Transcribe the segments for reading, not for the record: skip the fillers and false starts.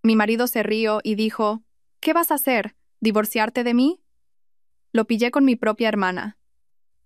Mi marido se rió y dijo, ¿qué vas a hacer? ¿Divorciarte de mí? Lo pillé con mi propia hermana.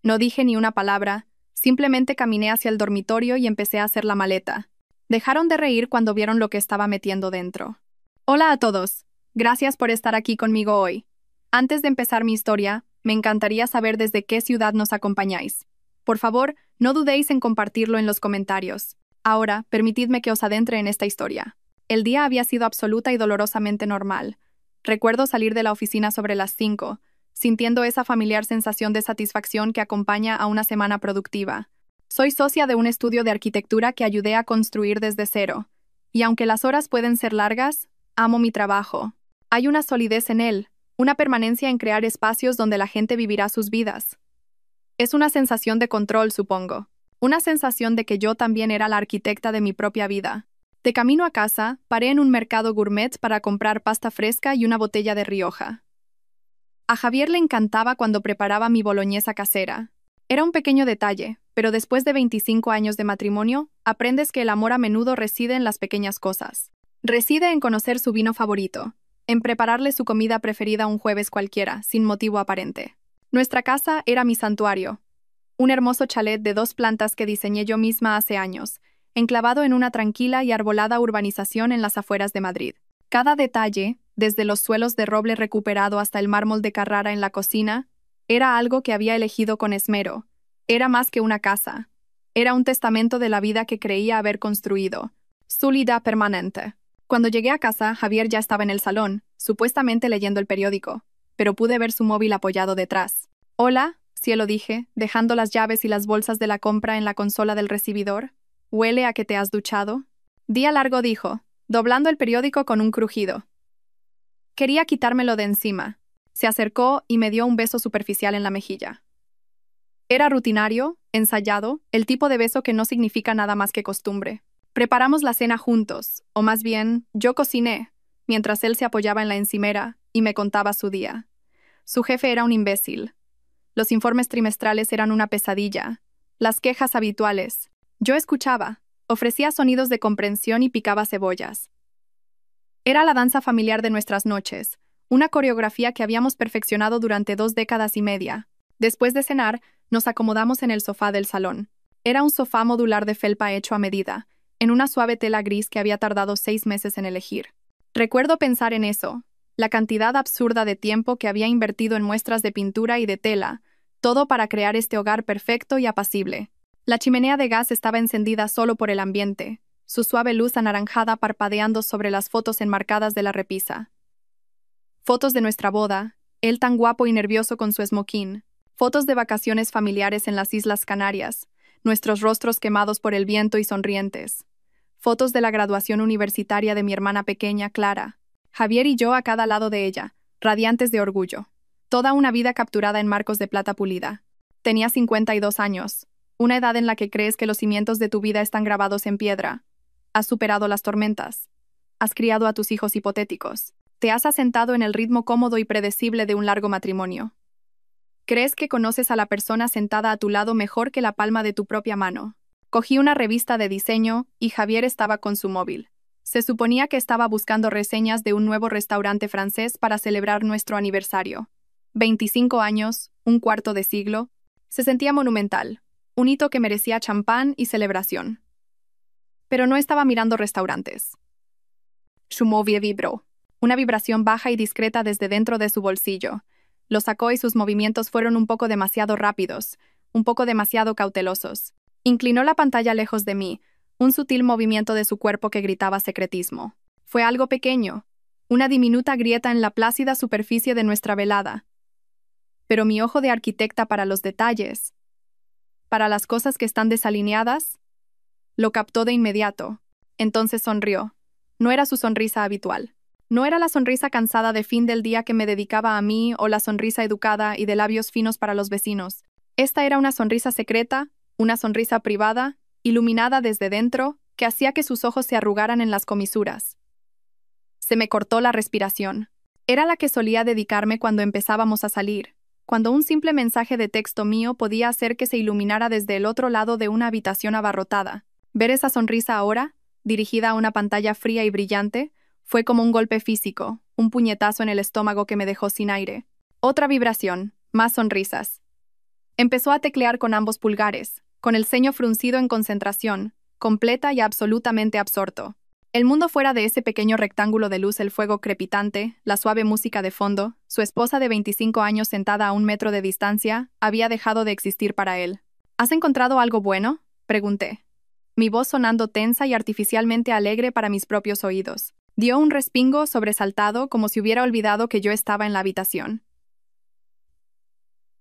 No dije ni una palabra, simplemente caminé hacia el dormitorio y empecé a hacer la maleta. Dejaron de reír cuando vieron lo que estaba metiendo dentro. Hola a todos. Gracias por estar aquí conmigo hoy. Antes de empezar mi historia, me encantaría saber desde qué ciudad nos acompañáis. Por favor, no dudéis en compartirlo en los comentarios. Ahora, permitidme que os adentre en esta historia. El día había sido absoluta y dolorosamente normal. Recuerdo salir de la oficina sobre las 5, sintiendo esa familiar sensación de satisfacción que acompaña a una semana productiva. Soy socia de un estudio de arquitectura que ayudé a construir desde cero, y aunque las horas pueden ser largas, amo mi trabajo. Hay una solidez en él, una permanencia en crear espacios donde la gente vivirá sus vidas. Es una sensación de control, supongo. Una sensación de que yo también era la arquitecta de mi propia vida. De camino a casa, paré en un mercado gourmet para comprar pasta fresca y una botella de Rioja. A Javier le encantaba cuando preparaba mi boloñesa casera. Era un pequeño detalle, pero después de 25 años de matrimonio, aprendes que el amor a menudo reside en las pequeñas cosas. Reside en conocer su vino favorito, en prepararle su comida preferida un jueves cualquiera, sin motivo aparente. Nuestra casa era mi santuario, un hermoso chalet de 2 plantas que diseñé yo misma hace años, enclavado en una tranquila y arbolada urbanización en las afueras de Madrid. Cada detalle, desde los suelos de roble recuperado hasta el mármol de Carrara en la cocina, era algo que había elegido con esmero. Era más que una casa. Era un testamento de la vida que creía haber construido. Sólida permanente. Cuando llegué a casa, Javier ya estaba en el salón, supuestamente leyendo el periódico, pero pude ver su móvil apoyado detrás. «Hola», cielo dije, dejando las llaves y las bolsas de la compra en la consola del recibidor. «¿Huele a que te has duchado?» «Día largo», dijo, doblando el periódico con un crujido. Quería quitármelo de encima. Se acercó y me dio un beso superficial en la mejilla. Era rutinario, ensayado, el tipo de beso que no significa nada más que costumbre. Preparamos la cena juntos, o más bien, yo cociné, mientras él se apoyaba en la encimera y me contaba su día. Su jefe era un imbécil. Los informes trimestrales eran una pesadilla. Las quejas habituales. Yo escuchaba, ofrecía sonidos de comprensión y picaba cebollas. Era la danza familiar de nuestras noches, una coreografía que habíamos perfeccionado durante 2 décadas y media. Después de cenar, nos acomodamos en el sofá del salón. Era un sofá modular de felpa hecho a medida, en una suave tela gris que había tardado 6 meses en elegir. Recuerdo pensar en eso, la cantidad absurda de tiempo que había invertido en muestras de pintura y de tela, todo para crear este hogar perfecto y apacible. La chimenea de gas estaba encendida solo por el ambiente, su suave luz anaranjada parpadeando sobre las fotos enmarcadas de la repisa. Fotos de nuestra boda, él tan guapo y nervioso con su smoking, fotos de vacaciones familiares en las Islas Canarias, nuestros rostros quemados por el viento y sonrientes, fotos de la graduación universitaria de mi hermana pequeña, Clara, Javier y yo a cada lado de ella, radiantes de orgullo. Toda una vida capturada en marcos de plata pulida. Tenía 52 años, una edad en la que crees que los cimientos de tu vida están grabados en piedra. Has superado las tormentas. Has criado a tus hijos hipotéticos. Te has asentado en el ritmo cómodo y predecible de un largo matrimonio. Crees que conoces a la persona sentada a tu lado mejor que la palma de tu propia mano. Cogí una revista de diseño y Javier estaba con su móvil. Se suponía que estaba buscando reseñas de un nuevo restaurante francés para celebrar nuestro aniversario. 25 años, un cuarto de siglo. Se sentía monumental, un hito que merecía champán y celebración. Pero no estaba mirando restaurantes. Su móvil vibró. Una vibración baja y discreta desde dentro de su bolsillo. Lo sacó y sus movimientos fueron un poco demasiado rápidos, un poco demasiado cautelosos. Inclinó la pantalla lejos de mí, un sutil movimiento de su cuerpo que gritaba secretismo. Fue algo pequeño, una diminuta grieta en la plácida superficie de nuestra velada. Pero mi ojo de arquitecta para los detalles, para las cosas que están desalineadas, lo captó de inmediato. Entonces sonrió. No era su sonrisa habitual. No era la sonrisa cansada de fin del día que me dedicaba a mí o la sonrisa educada y de labios finos para los vecinos. Esta era una sonrisa secreta, una sonrisa privada, iluminada desde dentro, que hacía que sus ojos se arrugaran en las comisuras. Se me cortó la respiración. Era la que solía dedicarme cuando empezábamos a salir, cuando un simple mensaje de texto mío podía hacer que se iluminara desde el otro lado de una habitación abarrotada. Ver esa sonrisa ahora, dirigida a una pantalla fría y brillante, Fue como un golpe físico, un puñetazo en el estómago que me dejó sin aire. Otra vibración, más sonrisas. Empezó a teclear con ambos pulgares, con el ceño fruncido en concentración, completa y absolutamente absorto. El mundo fuera de ese pequeño rectángulo de luz, el fuego crepitante, la suave música de fondo, su esposa de 25 años sentada a 1 metro de distancia, había dejado de existir para él. ¿Has encontrado algo bueno?, pregunté. Mi voz sonando tensa y artificialmente alegre para mis propios oídos. Dio un respingo sobresaltado como si hubiera olvidado que yo estaba en la habitación.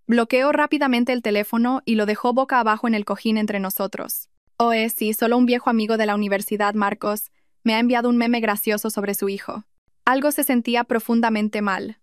Bloqueó rápidamente el teléfono y lo dejó boca abajo en el cojín entre nosotros. Oh, sí, solo un viejo amigo de la universidad, Marcos, me ha enviado un meme gracioso sobre su hijo. Algo se sentía profundamente mal.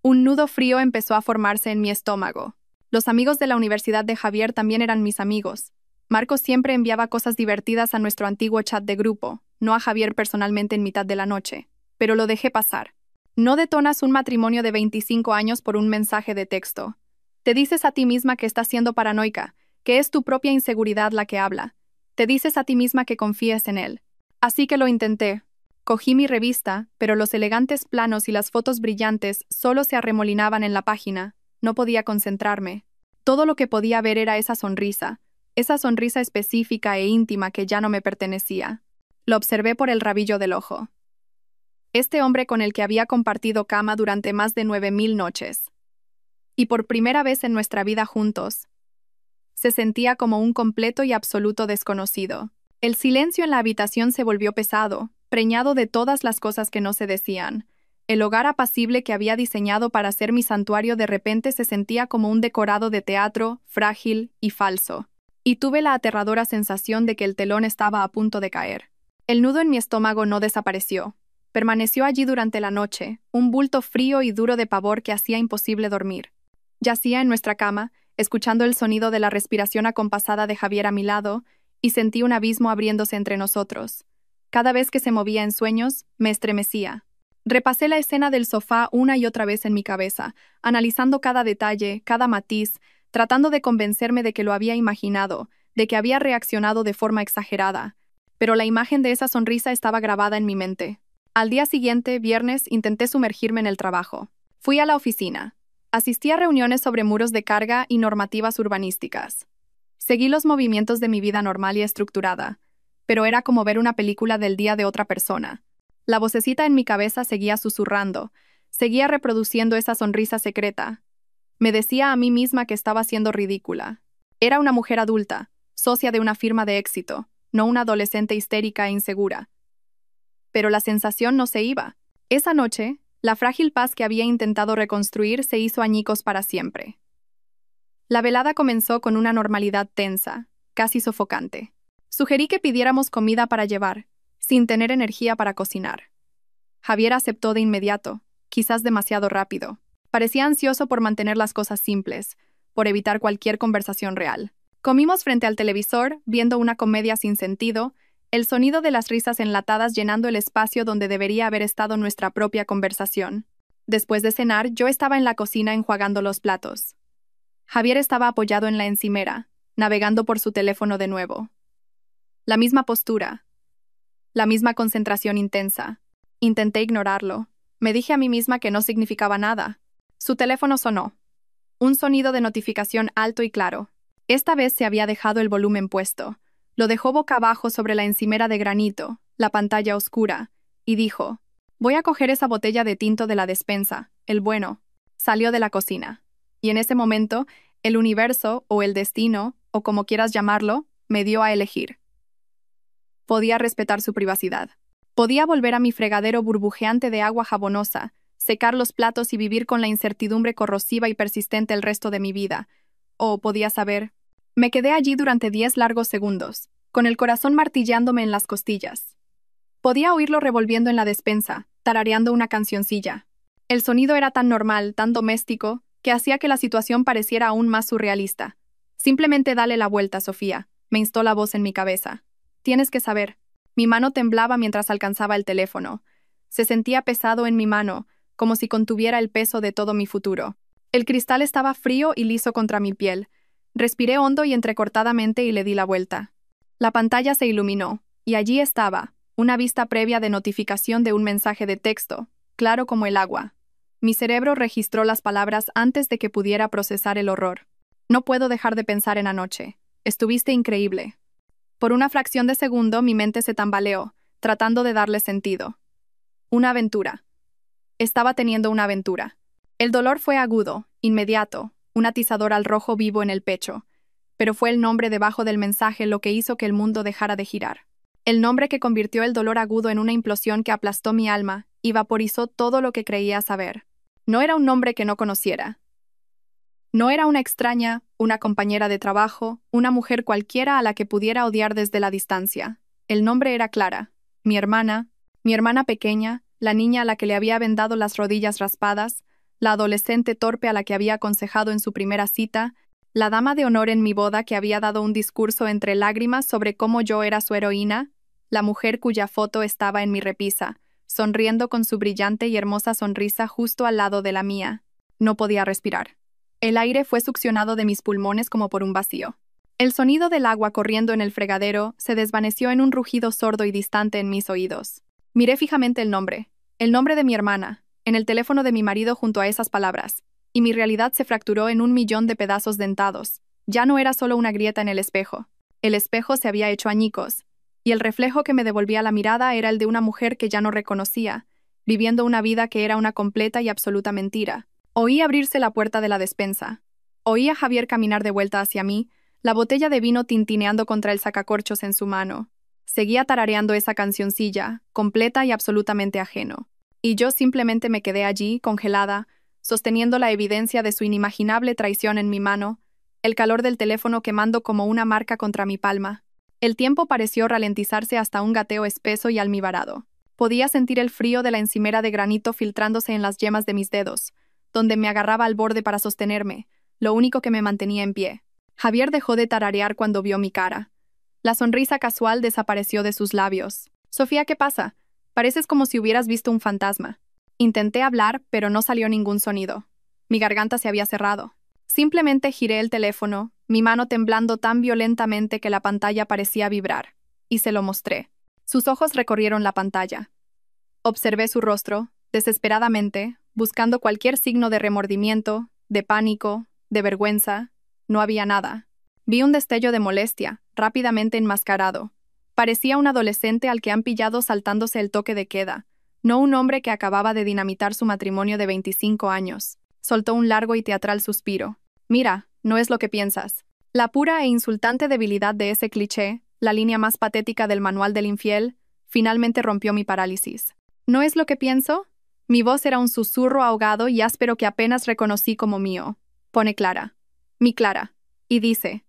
Un nudo frío empezó a formarse en mi estómago. Los amigos de la universidad de Javier también eran mis amigos. Marcos siempre enviaba cosas divertidas a nuestro antiguo chat de grupo, no a Javier personalmente en mitad de la noche, pero lo dejé pasar. No detonas un matrimonio de 25 años por un mensaje de texto. Te dices a ti misma que estás siendo paranoica, que es tu propia inseguridad la que habla. Te dices a ti misma que confíes en él. Así que lo intenté. Cogí mi revista, pero los elegantes planos y las fotos brillantes solo se arremolinaban en la página. No podía concentrarme. Todo lo que podía ver era esa sonrisa específica e íntima que ya no me pertenecía. Lo observé por el rabillo del ojo. Este hombre con el que había compartido cama durante más de 9000 noches. Y por primera vez en nuestra vida juntos, se sentía como un completo y absoluto desconocido. El silencio en la habitación se volvió pesado, preñado de todas las cosas que no se decían. El hogar apacible que había diseñado para ser mi santuario de repente se sentía como un decorado de teatro, frágil y falso. Y tuve la aterradora sensación de que el telón estaba a punto de caer. El nudo en mi estómago no desapareció. Permaneció allí durante la noche, un bulto frío y duro de pavor que hacía imposible dormir. Yacía en nuestra cama, escuchando el sonido de la respiración acompasada de Javier a mi lado, y sentí un abismo abriéndose entre nosotros. Cada vez que se movía en sueños, me estremecía. Repasé la escena del sofá una y otra vez en mi cabeza, analizando cada detalle, cada matiz, tratando de convencerme de que lo había imaginado, de que había reaccionado de forma exagerada. Pero la imagen de esa sonrisa estaba grabada en mi mente. Al día siguiente, viernes, intenté sumergirme en el trabajo. Fui a la oficina. Asistí a reuniones sobre muros de carga y normativas urbanísticas. Seguí los movimientos de mi vida normal y estructurada, pero era como ver una película del día de otra persona. La vocecita en mi cabeza seguía susurrando, seguía reproduciendo esa sonrisa secreta. Me decía a mí misma que estaba siendo ridícula. Era una mujer adulta, socia de una firma de éxito, no una adolescente histérica e insegura. Pero la sensación no se iba. Esa noche, la frágil paz que había intentado reconstruir se hizo añicos para siempre. La velada comenzó con una normalidad tensa, casi sofocante. Sugerí que pidiéramos comida para llevar, sin tener energía para cocinar. Javier aceptó de inmediato, quizás demasiado rápido. Parecía ansioso por mantener las cosas simples, por evitar cualquier conversación real. Comimos frente al televisor, viendo una comedia sin sentido, el sonido de las risas enlatadas llenando el espacio donde debería haber estado nuestra propia conversación. Después de cenar, yo estaba en la cocina enjuagando los platos. Javier estaba apoyado en la encimera, navegando por su teléfono de nuevo. La misma postura, la misma concentración intensa. Intenté ignorarlo. Me dije a mí misma que no significaba nada. Su teléfono sonó. Un sonido de notificación alto y claro. Esta vez se había dejado el volumen puesto. Lo dejó boca abajo sobre la encimera de granito, la pantalla oscura, y dijo: «Voy a coger esa botella de tinto de la despensa, el bueno». Salió de la cocina. Y en ese momento, el universo, o el destino, o como quieras llamarlo, me dio a elegir. Podía respetar su privacidad. Podía volver a mi fregadero burbujeante de agua jabonosa, secar los platos y vivir con la incertidumbre corrosiva y persistente el resto de mi vida. O podía saber. Me quedé allí durante 10 largos segundos, con el corazón martillándome en las costillas. Podía oírlo revolviendo en la despensa, tarareando una cancioncilla. El sonido era tan normal, tan doméstico, que hacía que la situación pareciera aún más surrealista. «Simplemente dale la vuelta, Sofía», me instó la voz en mi cabeza. «Tienes que saber». Mi mano temblaba mientras alcanzaba el teléfono. Se sentía pesado en mi mano, como si contuviera el peso de todo mi futuro. El cristal estaba frío y liso contra mi piel. Respiré hondo y entrecortadamente y le di la vuelta. La pantalla se iluminó, y allí estaba, Una vista previa de notificación de un mensaje de texto, claro como el agua. Mi cerebro registró las palabras antes de que pudiera procesar el horror. No puedo dejar de pensar en anoche. Estuviste increíble. Por una fracción de segundo mi mente se tambaleó, tratando de darle sentido. Una aventura. Estaba teniendo una aventura. El dolor fue agudo, inmediato, un atizador al rojo vivo en el pecho. Pero fue el nombre debajo del mensaje lo que hizo que el mundo dejara de girar. El nombre que convirtió el dolor agudo en una implosión que aplastó mi alma y vaporizó todo lo que creía saber. No era un nombre que no conociera. No era una extraña, una compañera de trabajo, una mujer cualquiera a la que pudiera odiar desde la distancia. El nombre era Clara, mi hermana pequeña, la niña a la que le había vendado las rodillas raspadas, la adolescente torpe a la que había aconsejado en su primera cita, la dama de honor en mi boda que había dado un discurso entre lágrimas sobre cómo yo era su heroína, la mujer cuya foto estaba en mi repisa, sonriendo con su brillante y hermosa sonrisa justo al lado de la mía. No podía respirar. El aire fue succionado de mis pulmones como por un vacío. El sonido del agua corriendo en el fregadero se desvaneció en un rugido sordo y distante en mis oídos. Miré fijamente el nombre de mi hermana, en el teléfono de mi marido junto a esas palabras, y mi realidad se fracturó en 1.000.000 de pedazos dentados. Ya no era solo una grieta en el espejo. El espejo se había hecho añicos, y el reflejo que me devolvía la mirada era el de una mujer que ya no reconocía, viviendo una vida que era una completa y absoluta mentira. Oí abrirse la puerta de la despensa. Oí a Javier caminar de vuelta hacia mí, la botella de vino tintineando contra el sacacorchos en su mano. Seguía tarareando esa cancioncilla, completa y absolutamente ajeno. Y yo simplemente me quedé allí, congelada, sosteniendo la evidencia de su inimaginable traición en mi mano, el calor del teléfono quemando como una marca contra mi palma. El tiempo pareció ralentizarse hasta un gateo espeso y almibarado. Podía sentir el frío de la encimera de granito filtrándose en las yemas de mis dedos, donde me agarraba al borde para sostenerme, lo único que me mantenía en pie. Javier dejó de tararear cuando vio mi cara. La sonrisa casual desapareció de sus labios. «Sofía, ¿qué pasa? Pareces como si hubieras visto un fantasma». Intenté hablar, pero no salió ningún sonido. Mi garganta se había cerrado. Simplemente giré el teléfono, mi mano temblando tan violentamente que la pantalla parecía vibrar, y se lo mostré. Sus ojos recorrieron la pantalla. Observé su rostro, desesperadamente, buscando cualquier signo de remordimiento, de pánico, de vergüenza. No había nada. Vi un destello de molestia, rápidamente enmascarado. Parecía un adolescente al que han pillado saltándose el toque de queda, no un hombre que acababa de dinamitar su matrimonio de 25 años. Soltó un largo y teatral suspiro. «Mira, no es lo que piensas». La pura e insultante debilidad de ese cliché, la línea más patética del manual del infiel, finalmente rompió mi parálisis. «¿No es lo que pienso?» Mi voz era un susurro ahogado y áspero que apenas reconocí como mío. Pone Clara. Mi Clara. Y dice,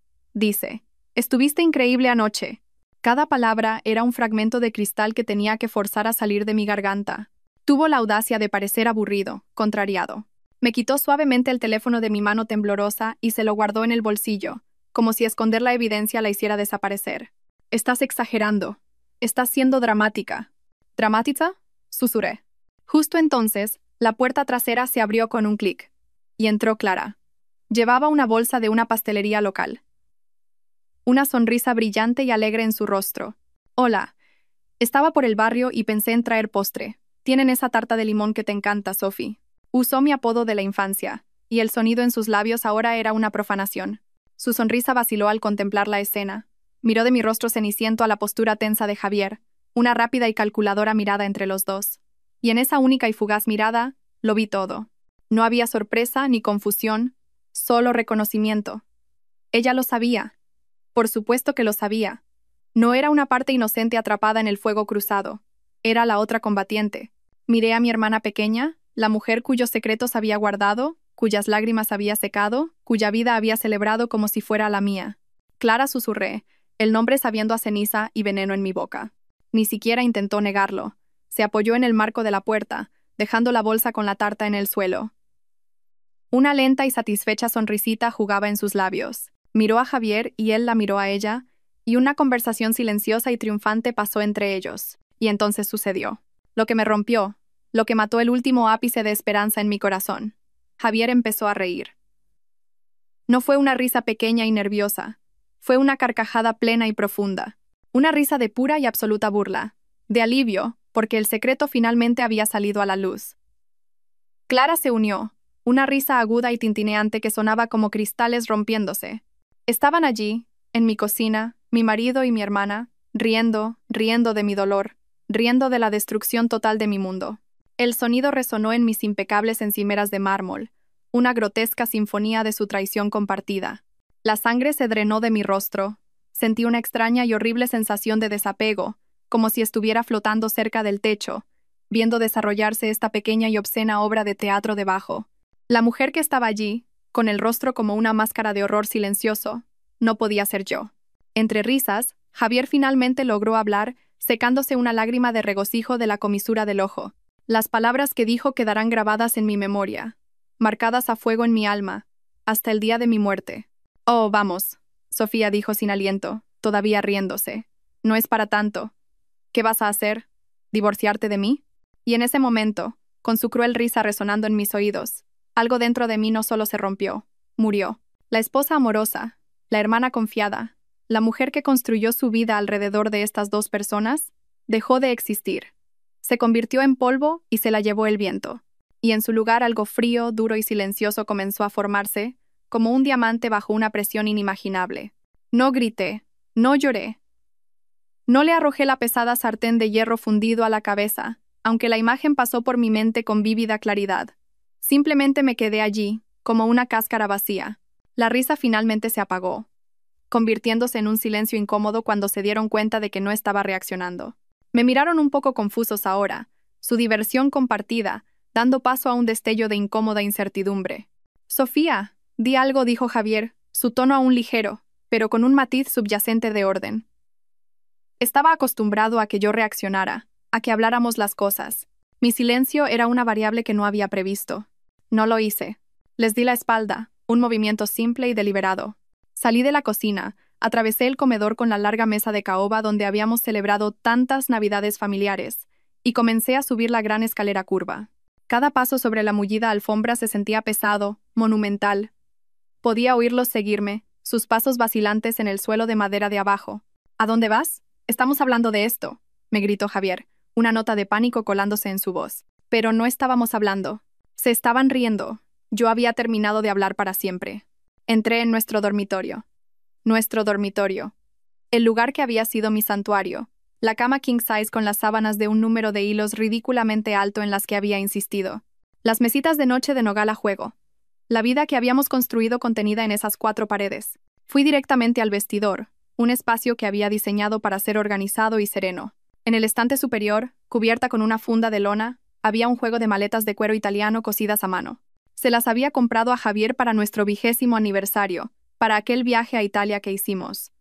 «Estuviste increíble anoche». Cada palabra era un fragmento de cristal que tenía que forzar a salir de mi garganta. Tuvo la audacia de parecer aburrido, contrariado. Me quitó suavemente el teléfono de mi mano temblorosa y se lo guardó en el bolsillo, como si esconder la evidencia la hiciera desaparecer. «Estás exagerando. Estás siendo dramática». «¿Dramática?», susurré. Justo entonces, la puerta trasera se abrió con un clic, y entró Clara. Llevaba una bolsa de una pastelería local. Una sonrisa brillante y alegre en su rostro. «Hola. Estaba por el barrio y pensé en traer postre. Tienen esa tarta de limón que te encanta, Sophie». Usó mi apodo de la infancia, y el sonido en sus labios ahora era una profanación. Su sonrisa vaciló al contemplar la escena. Miró de mi rostro ceniciento a la postura tensa de Javier, una rápida y calculadora mirada entre los dos. Y en esa única y fugaz mirada, lo vi todo. No había sorpresa ni confusión, solo reconocimiento. Ella lo sabía. Por supuesto que lo sabía. No era una parte inocente atrapada en el fuego cruzado. Era la otra combatiente. Miré a mi hermana pequeña, la mujer cuyos secretos había guardado, cuyas lágrimas había secado, cuya vida había celebrado como si fuera la mía. «Clara», susurré, el nombre sabiendo a ceniza y veneno en mi boca. Ni siquiera intentó negarlo. Se apoyó en el marco de la puerta, dejando la bolsa con la tarta en el suelo. Una lenta y satisfecha sonrisita jugaba en sus labios. Miró a Javier y él la miró a ella, y una conversación silenciosa y triunfante pasó entre ellos. Y entonces sucedió. Lo que me rompió, lo que mató el último ápice de esperanza en mi corazón. Javier empezó a reír. No fue una risa pequeña y nerviosa. Fue una carcajada plena y profunda. Una risa de pura y absoluta burla. de alivio, porque el secreto finalmente había salido a la luz. Clara se unió, una risa aguda y tintineante que sonaba como cristales rompiéndose. Estaban allí, en mi cocina, mi marido y mi hermana, riendo de mi dolor, riendo de la destrucción total de mi mundo. El sonido resonó en mis impecables encimeras de mármol, una grotesca sinfonía de su traición compartida. La sangre se drenó de mi rostro. Sentí una extraña y horrible sensación de desapego, como si estuviera flotando cerca del techo, viendo desarrollarse esta pequeña y obscena obra de teatro debajo. La mujer que estaba allí, con el rostro como una máscara de horror silencioso, no podía ser yo. Entre risas, Javier finalmente logró hablar, secándose una lágrima de regocijo de la comisura del ojo. Las palabras que dijo quedarán grabadas en mi memoria, marcadas a fuego en mi alma, hasta el día de mi muerte. Oh, vamos, Sofía dijo sin aliento, todavía riéndose. No es para tanto. ¿Qué vas a hacer? ¿Divorciarte de mí? Y en ese momento, con su cruel risa resonando en mis oídos, algo dentro de mí no solo se rompió, murió. La esposa amorosa, la hermana confiada, la mujer que construyó su vida alrededor de estas dos personas, dejó de existir. Se convirtió en polvo y se la llevó el viento. Y en su lugar algo frío, duro y silencioso comenzó a formarse, como un diamante bajo una presión inimaginable. No grité, no lloré. No le arrojé la pesada sartén de hierro fundido a la cabeza, aunque la imagen pasó por mi mente con vívida claridad. Simplemente me quedé allí, como una cáscara vacía. La risa finalmente se apagó, convirtiéndose en un silencio incómodo cuando se dieron cuenta de que no estaba reaccionando. Me miraron un poco confusos ahora, su diversión compartida, dando paso a un destello de incómoda incertidumbre. Sofía, di algo, dijo Javier, su tono aún ligero, pero con un matiz subyacente de orden. Estaba acostumbrado a que yo reaccionara, a que habláramos las cosas. Mi silencio era una variable que no había previsto. No lo hice. Les di la espalda, un movimiento simple y deliberado. Salí de la cocina, atravesé el comedor con la larga mesa de caoba donde habíamos celebrado tantas navidades familiares, y comencé a subir la gran escalera curva. Cada paso sobre la mullida alfombra se sentía pesado, monumental. Podía oírlos seguirme, sus pasos vacilantes en el suelo de madera de abajo. ¿A dónde vas? Estamos hablando de esto, me gritó Javier, una nota de pánico colándose en su voz. Pero no estábamos hablando. Se estaban riendo. Yo había terminado de hablar para siempre. Entré en nuestro dormitorio. Nuestro dormitorio. El lugar que había sido mi santuario. La cama king size con las sábanas de un número de hilos ridículamente alto en las que había insistido. Las mesitas de noche de nogal a juego. La vida que habíamos construido contenida en esas 4 paredes. Fui directamente al vestidor, un espacio que había diseñado para ser organizado y sereno. En el estante superior, cubierta con una funda de lona, había un juego de maletas de cuero italiano cosidas a mano. Se las había comprado a Javier para nuestro 20º aniversario, para aquel viaje a Italia que hicimos.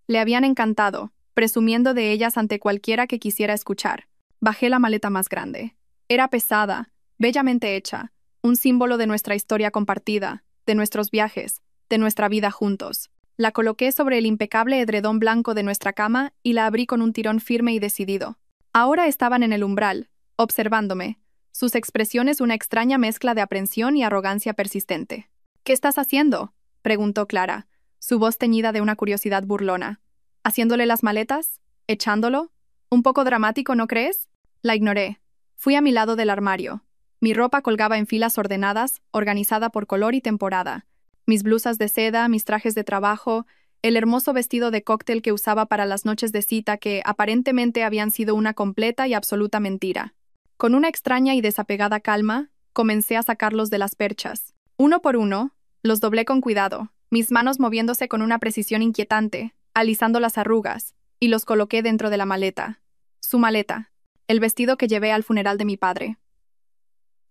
Le habían encantado, presumiendo de ellas ante cualquiera que quisiera escuchar. Bajé la maleta más grande. Era pesada, bellamente hecha, un símbolo de nuestra historia compartida, de nuestros viajes, de nuestra vida juntos. La coloqué sobre el impecable edredón blanco de nuestra cama y la abrí con un tirón firme y decidido. Ahora estaban en el umbral, observándome, sus expresiones una extraña mezcla de aprensión y arrogancia persistente. ¿Qué estás haciendo?, preguntó Clara, su voz teñida de una curiosidad burlona. ¿Haciéndole las maletas? ¿Echándolo? ¿Un poco dramático, no crees? La ignoré. Fui a mi lado del armario. Mi ropa colgaba en filas ordenadas, organizada por color y temporada. Mis blusas de seda, mis trajes de trabajo, el hermoso vestido de cóctel que usaba para las noches de cita que, aparentemente, habían sido una completa y absoluta mentira. Con una extraña y desapegada calma, comencé a sacarlos de las perchas. Uno por uno, los doblé con cuidado, mis manos moviéndose con una precisión inquietante, alisando las arrugas, y los coloqué dentro de la maleta. Su maleta. El vestido que llevé al funeral de mi padre.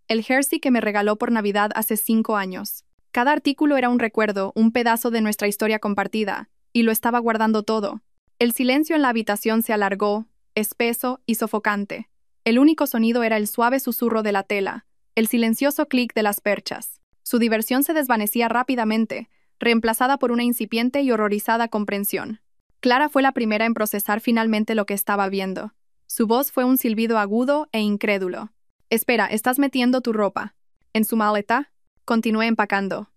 El jersey que me regaló por Navidad hace 5 años. Cada artículo era un recuerdo, un pedazo de nuestra historia compartida, y lo estaba guardando todo. El silencio en la habitación se alargó, espeso y sofocante. El único sonido era el suave susurro de la tela, el silencioso clic de las perchas. Su diversión se desvanecía rápidamente, reemplazada por una incipiente y horrorizada comprensión. Clara fue la primera en procesar finalmente lo que estaba viendo. Su voz fue un silbido agudo e incrédulo. «Espera, ¿estás metiendo tu ropa en su maleta?» Continué empacando.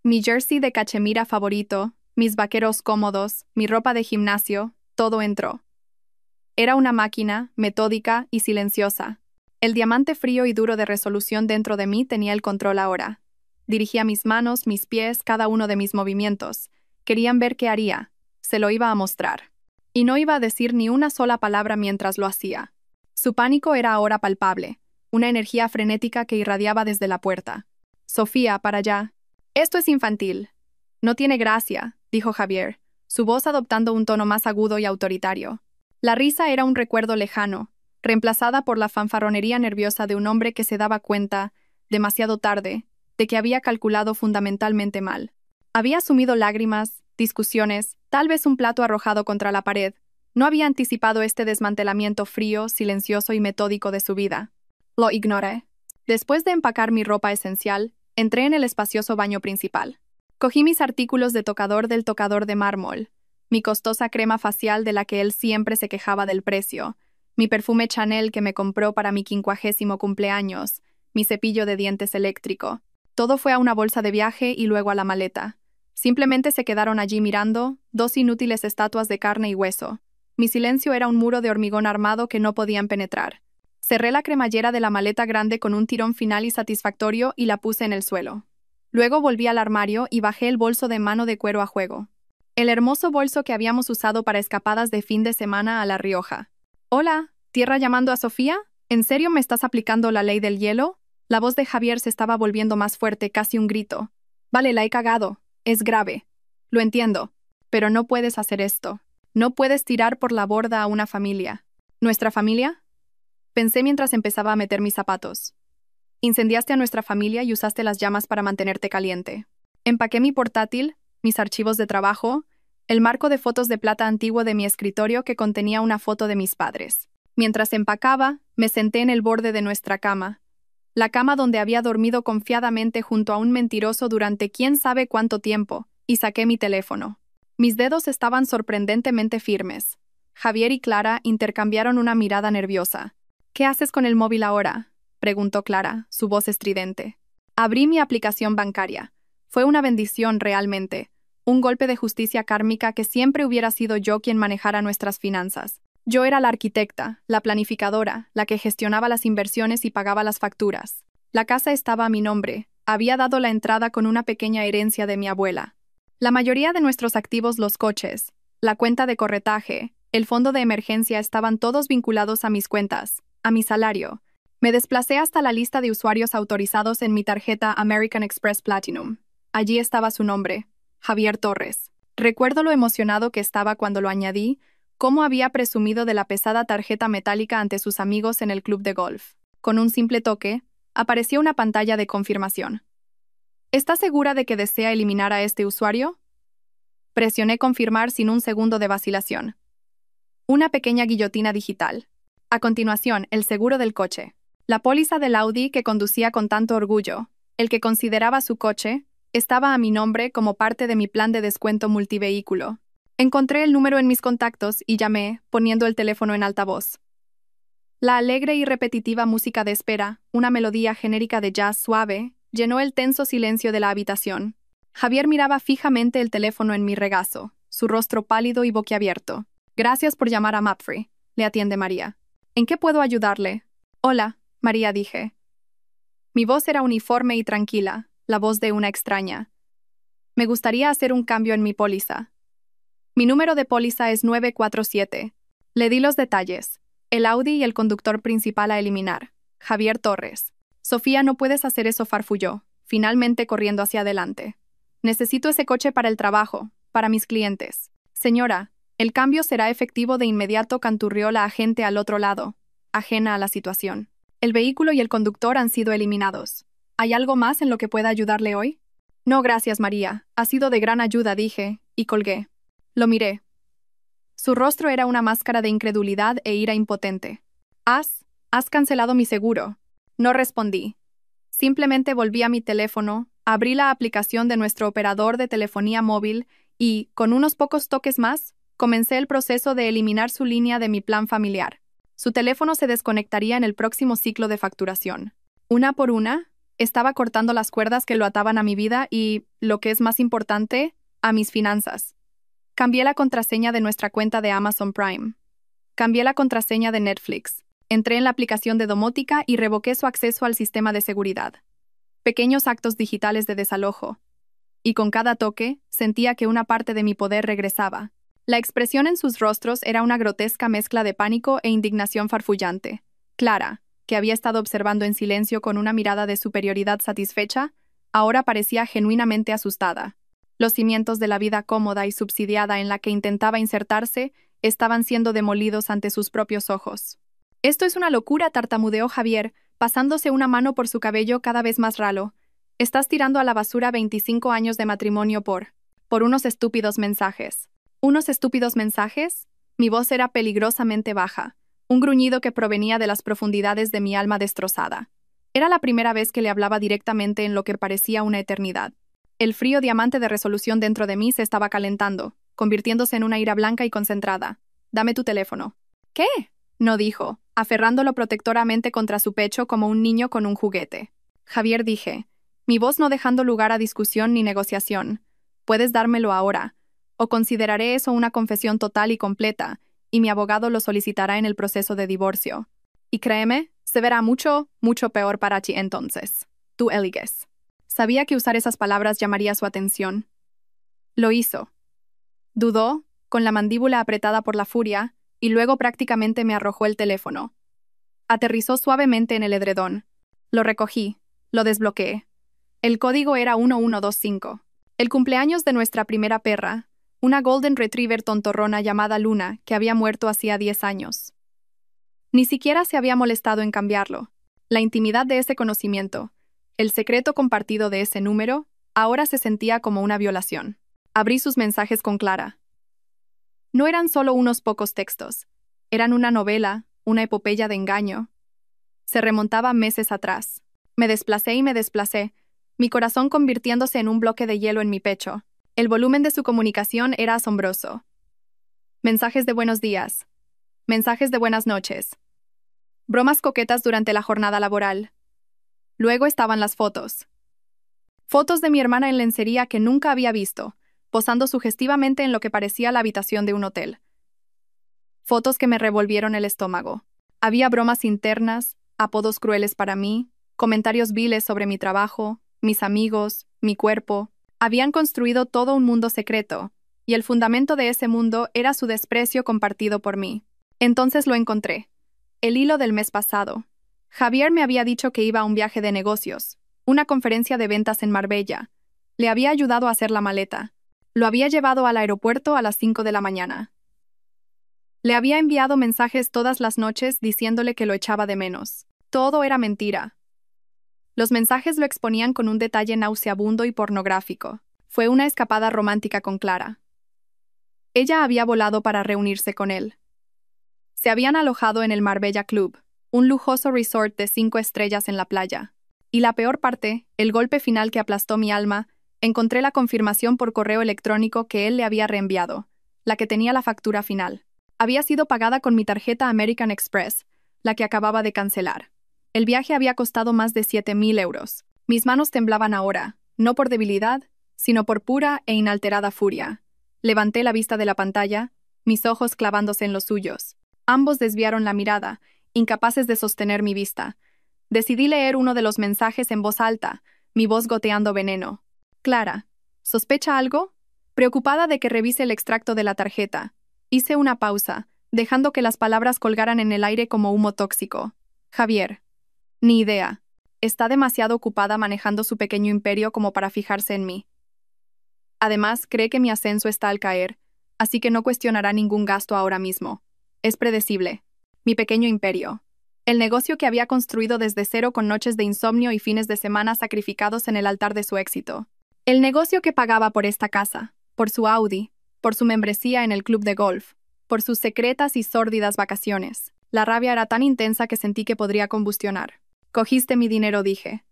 Mi jersey de cachemira favorito, mis vaqueros cómodos, mi ropa de gimnasio, todo entró. Era una máquina, metódica y silenciosa. El diamante frío y duro de resolución dentro de mí tenía el control ahora. Dirigía mis manos, mis pies, cada uno de mis movimientos. Querían ver qué haría. Se lo iba a mostrar. Y no iba a decir ni una sola palabra mientras lo hacía. Su pánico era ahora palpable, una energía frenética que irradiaba desde la puerta. Sofía, para allá. Esto es infantil. No tiene gracia, dijo Javier, su voz adoptando un tono más agudo y autoritario. La risa era un recuerdo lejano, reemplazada por la fanfarronería nerviosa de un hombre que se daba cuenta, demasiado tarde, de que había calculado fundamentalmente mal. Había asumido lágrimas, discusiones, tal vez un plato arrojado contra la pared. No había anticipado este desmantelamiento frío, silencioso y metódico de su vida. Lo ignoré. Después de empacar mi ropa esencial, entré en el espacioso baño principal. Cogí mis artículos de tocador del tocador de mármol, mi costosa crema facial de la que él siempre se quejaba del precio, mi perfume Chanel que me compró para mi 50º cumpleaños, mi cepillo de dientes eléctrico. Todo fue a una bolsa de viaje y luego a la maleta. Simplemente se quedaron allí mirando, dos inútiles estatuas de carne y hueso. Mi silencio era un muro de hormigón armado que no podían penetrar. Cerré la cremallera de la maleta grande con un tirón final y satisfactorio y la puse en el suelo. Luego volví al armario y bajé el bolso de mano de cuero a juego. El hermoso bolso que habíamos usado para escapadas de fin de semana a La Rioja. «Hola, ¿tierra llamando a Sofía? ¿En serio me estás aplicando la ley del hielo?» La voz de Javier se estaba volviendo más fuerte, casi un grito. «Vale, la he cagado. Es grave. Lo entiendo. Pero no puedes hacer esto. No puedes tirar por la borda a una familia». «¿Nuestra familia?», pensé mientras empezaba a meter mis zapatos. «Incendiaste a nuestra familia y usaste las llamas para mantenerte caliente». Empaqué mi portátil, mis archivos de trabajo, el marco de fotos de plata antiguo de mi escritorio que contenía una foto de mis padres. Mientras empacaba, me senté en el borde de nuestra cama, la cama donde había dormido confiadamente junto a un mentiroso durante quién sabe cuánto tiempo, y saqué mi teléfono. Mis dedos estaban sorprendentemente firmes. Javier y Clara intercambiaron una mirada nerviosa. «¿Qué haces con el móvil ahora?», preguntó Clara, su voz estridente. Abrí mi aplicación bancaria. Fue una bendición realmente, un golpe de justicia kármica que siempre hubiera sido yo quien manejara nuestras finanzas. Yo era la arquitecta, la planificadora, la que gestionaba las inversiones y pagaba las facturas. La casa estaba a mi nombre, había dado la entrada con una pequeña herencia de mi abuela. La mayoría de nuestros activos, los coches, la cuenta de corretaje, el fondo de emergencia estaban todos vinculados a mis cuentas, a mi salario. Me desplacé hasta la lista de usuarios autorizados en mi tarjeta American Express Platinum. Allí estaba su nombre, Javier Torres. Recuerdo lo emocionado que estaba cuando lo añadí, cómo había presumido de la pesada tarjeta metálica ante sus amigos en el club de golf. Con un simple toque, apareció una pantalla de confirmación. ¿Está segura de que desea eliminar a este usuario? Presioné confirmar sin un segundo de vacilación. Una pequeña guillotina digital. A continuación, el seguro del coche. La póliza del Audi que conducía con tanto orgullo, el que consideraba su coche, estaba a mi nombre como parte de mi plan de descuento multivehículo. Encontré el número en mis contactos y llamé, poniendo el teléfono en altavoz. La alegre y repetitiva música de espera, una melodía genérica de jazz suave, llenó el tenso silencio de la habitación. Javier miraba fijamente el teléfono en mi regazo, su rostro pálido y boquiabierto. «Gracias por llamar a Mapfre», le atiende María. «¿En qué puedo ayudarle?» «Hola», María dije. Mi voz era uniforme y tranquila, la voz de una extraña. «Me gustaría hacer un cambio en mi póliza. Mi número de póliza es 947. Le di los detalles. El Audi y el conductor principal a eliminar. Javier Torres. Sofía, no puedes hacer eso, farfulló, finalmente corriendo hacia adelante. Necesito ese coche para el trabajo, para mis clientes. Señora, el cambio será efectivo de inmediato, canturrió la agente al otro lado, ajena a la situación. El vehículo y el conductor han sido eliminados. ¿Hay algo más en lo que pueda ayudarle hoy? No, gracias, María. Ha sido de gran ayuda, dije, y colgué. Lo miré. Su rostro era una máscara de incredulidad e ira impotente. ¿Has cancelado mi seguro? No respondí. Simplemente volví a mi teléfono, abrí la aplicación de nuestro operador de telefonía móvil y, con unos pocos toques más, comencé el proceso de eliminar su línea de mi plan familiar. Su teléfono se desconectaría en el próximo ciclo de facturación. Una por una, estaba cortando las cuerdas que lo ataban a mi vida y, lo que es más importante, a mis finanzas. Cambié la contraseña de nuestra cuenta de Amazon Prime. Cambié la contraseña de Netflix. Entré en la aplicación de domótica y revoqué su acceso al sistema de seguridad. Pequeños actos digitales de desalojo. Y con cada toque, sentía que una parte de mi poder regresaba. La expresión en sus rostros era una grotesca mezcla de pánico e indignación farfullante. Clara, que había estado observando en silencio con una mirada de superioridad satisfecha, ahora parecía genuinamente asustada. Los cimientos de la vida cómoda y subsidiada en la que intentaba insertarse estaban siendo demolidos ante sus propios ojos. «Esto es una locura», tartamudeó Javier, pasándose una mano por su cabello cada vez más ralo. «Estás tirando a la basura 25 años de matrimonio por unos estúpidos mensajes». ¿Unos estúpidos mensajes? Mi voz era peligrosamente baja, un gruñido que provenía de las profundidades de mi alma destrozada. Era la primera vez que le hablaba directamente en lo que parecía una eternidad. El frío diamante de resolución dentro de mí se estaba calentando, convirtiéndose en una ira blanca y concentrada. «Dame tu teléfono». «¿Qué?», no dijo, aferrándolo protectoramente contra su pecho como un niño con un juguete. «Javier», dije, mi voz no dejando lugar a discusión ni negociación. «Puedes dármelo ahora, o consideraré eso una confesión total y completa, y mi abogado lo solicitará en el proceso de divorcio. Y créeme, se verá mucho, mucho peor para ti entonces. Tú eliges». Sabía que usar esas palabras llamaría su atención. Lo hizo. Dudó, con la mandíbula apretada por la furia, y luego prácticamente me arrojó el teléfono. Aterrizó suavemente en el edredón. Lo recogí, lo desbloqueé. El código era 1125. El cumpleaños de nuestra primera perra, una Golden Retriever tontorrona llamada Luna, que había muerto hacía 10 años. Ni siquiera se había molestado en cambiarlo. La intimidad de ese conocimiento, el secreto compartido de ese número, ahora se sentía como una violación. Abrí sus mensajes con Clara. No eran solo unos pocos textos. Eran una novela, una epopeya de engaño. Se remontaba meses atrás. Me desplacé y me desplacé, mi corazón convirtiéndose en un bloque de hielo en mi pecho. El volumen de su comunicación era asombroso. Mensajes de buenos días. Mensajes de buenas noches. Bromas coquetas durante la jornada laboral. Luego estaban las fotos. Fotos de mi hermana en lencería que nunca había visto, posando sugestivamente en lo que parecía la habitación de un hotel. Fotos que me revolvieron el estómago. Había bromas internas, apodos crueles para mí, comentarios viles sobre mi trabajo, mis amigos, mi cuerpo. Habían construido todo un mundo secreto, y el fundamento de ese mundo era su desprecio compartido por mí. Entonces lo encontré. El hilo del mes pasado. Javier me había dicho que iba a un viaje de negocios, una conferencia de ventas en Marbella. Le había ayudado a hacer la maleta. Lo había llevado al aeropuerto a las 5 de la mañana. Le había enviado mensajes todas las noches diciéndole que lo echaba de menos. Todo era mentira. Los mensajes lo exponían con un detalle nauseabundo y pornográfico. Fue una escapada romántica con Clara. Ella había volado para reunirse con él. Se habían alojado en el Marbella Club, un lujoso resort de 5 estrellas en la playa. Y la peor parte, el golpe final que aplastó mi alma, encontré la confirmación por correo electrónico que él le había reenviado, la que tenía la factura final. Había sido pagada con mi tarjeta American Express, la que acababa de cancelar. El viaje había costado más de 7.000 euros. Mis manos temblaban ahora, no por debilidad, sino por pura e inalterada furia. Levanté la vista de la pantalla, mis ojos clavándose en los suyos. Ambos desviaron la mirada, incapaces de sostener mi vista. Decidí leer uno de los mensajes en voz alta, mi voz goteando veneno. «Clara, ¿sospecha algo?» Preocupada de que revise el extracto de la tarjeta, hice una pausa, dejando que las palabras colgaran en el aire como humo tóxico. «Javier. Ni idea. Está demasiado ocupada manejando su pequeño imperio como para fijarse en mí. Además, cree que mi ascenso está al caer, así que no cuestionará ningún gasto ahora mismo. Es predecible. Mi pequeño imperio. El negocio que había construido desde cero con noches de insomnio y fines de semana sacrificados en el altar de su éxito. El negocio que pagaba por esta casa, por su Audi, por su membresía en el club de golf, por sus secretas y sórdidas vacaciones. La rabia era tan intensa que sentí que podría combustionar. «Cogiste mi dinero», dije.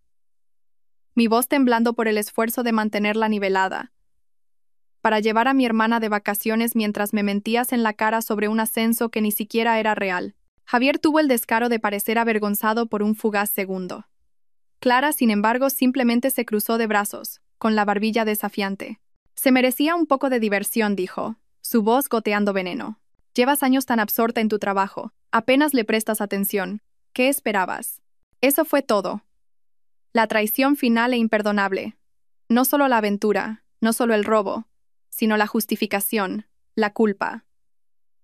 Mi voz temblando por el esfuerzo de mantenerla nivelada. Para llevar a mi hermana de vacaciones mientras me mentías en la cara sobre un ascenso que ni siquiera era real. Javier tuvo el descaro de parecer avergonzado por un fugaz segundo. Clara, sin embargo, simplemente se cruzó de brazos, con la barbilla desafiante. «Se merecía un poco de diversión», dijo, su voz goteando veneno. Llevas años tan absorta en tu trabajo. Apenas le prestas atención. ¿Qué esperabas? Eso fue todo. La traición final e imperdonable. No solo la aventura, no solo el robo, sino la justificación, la culpa.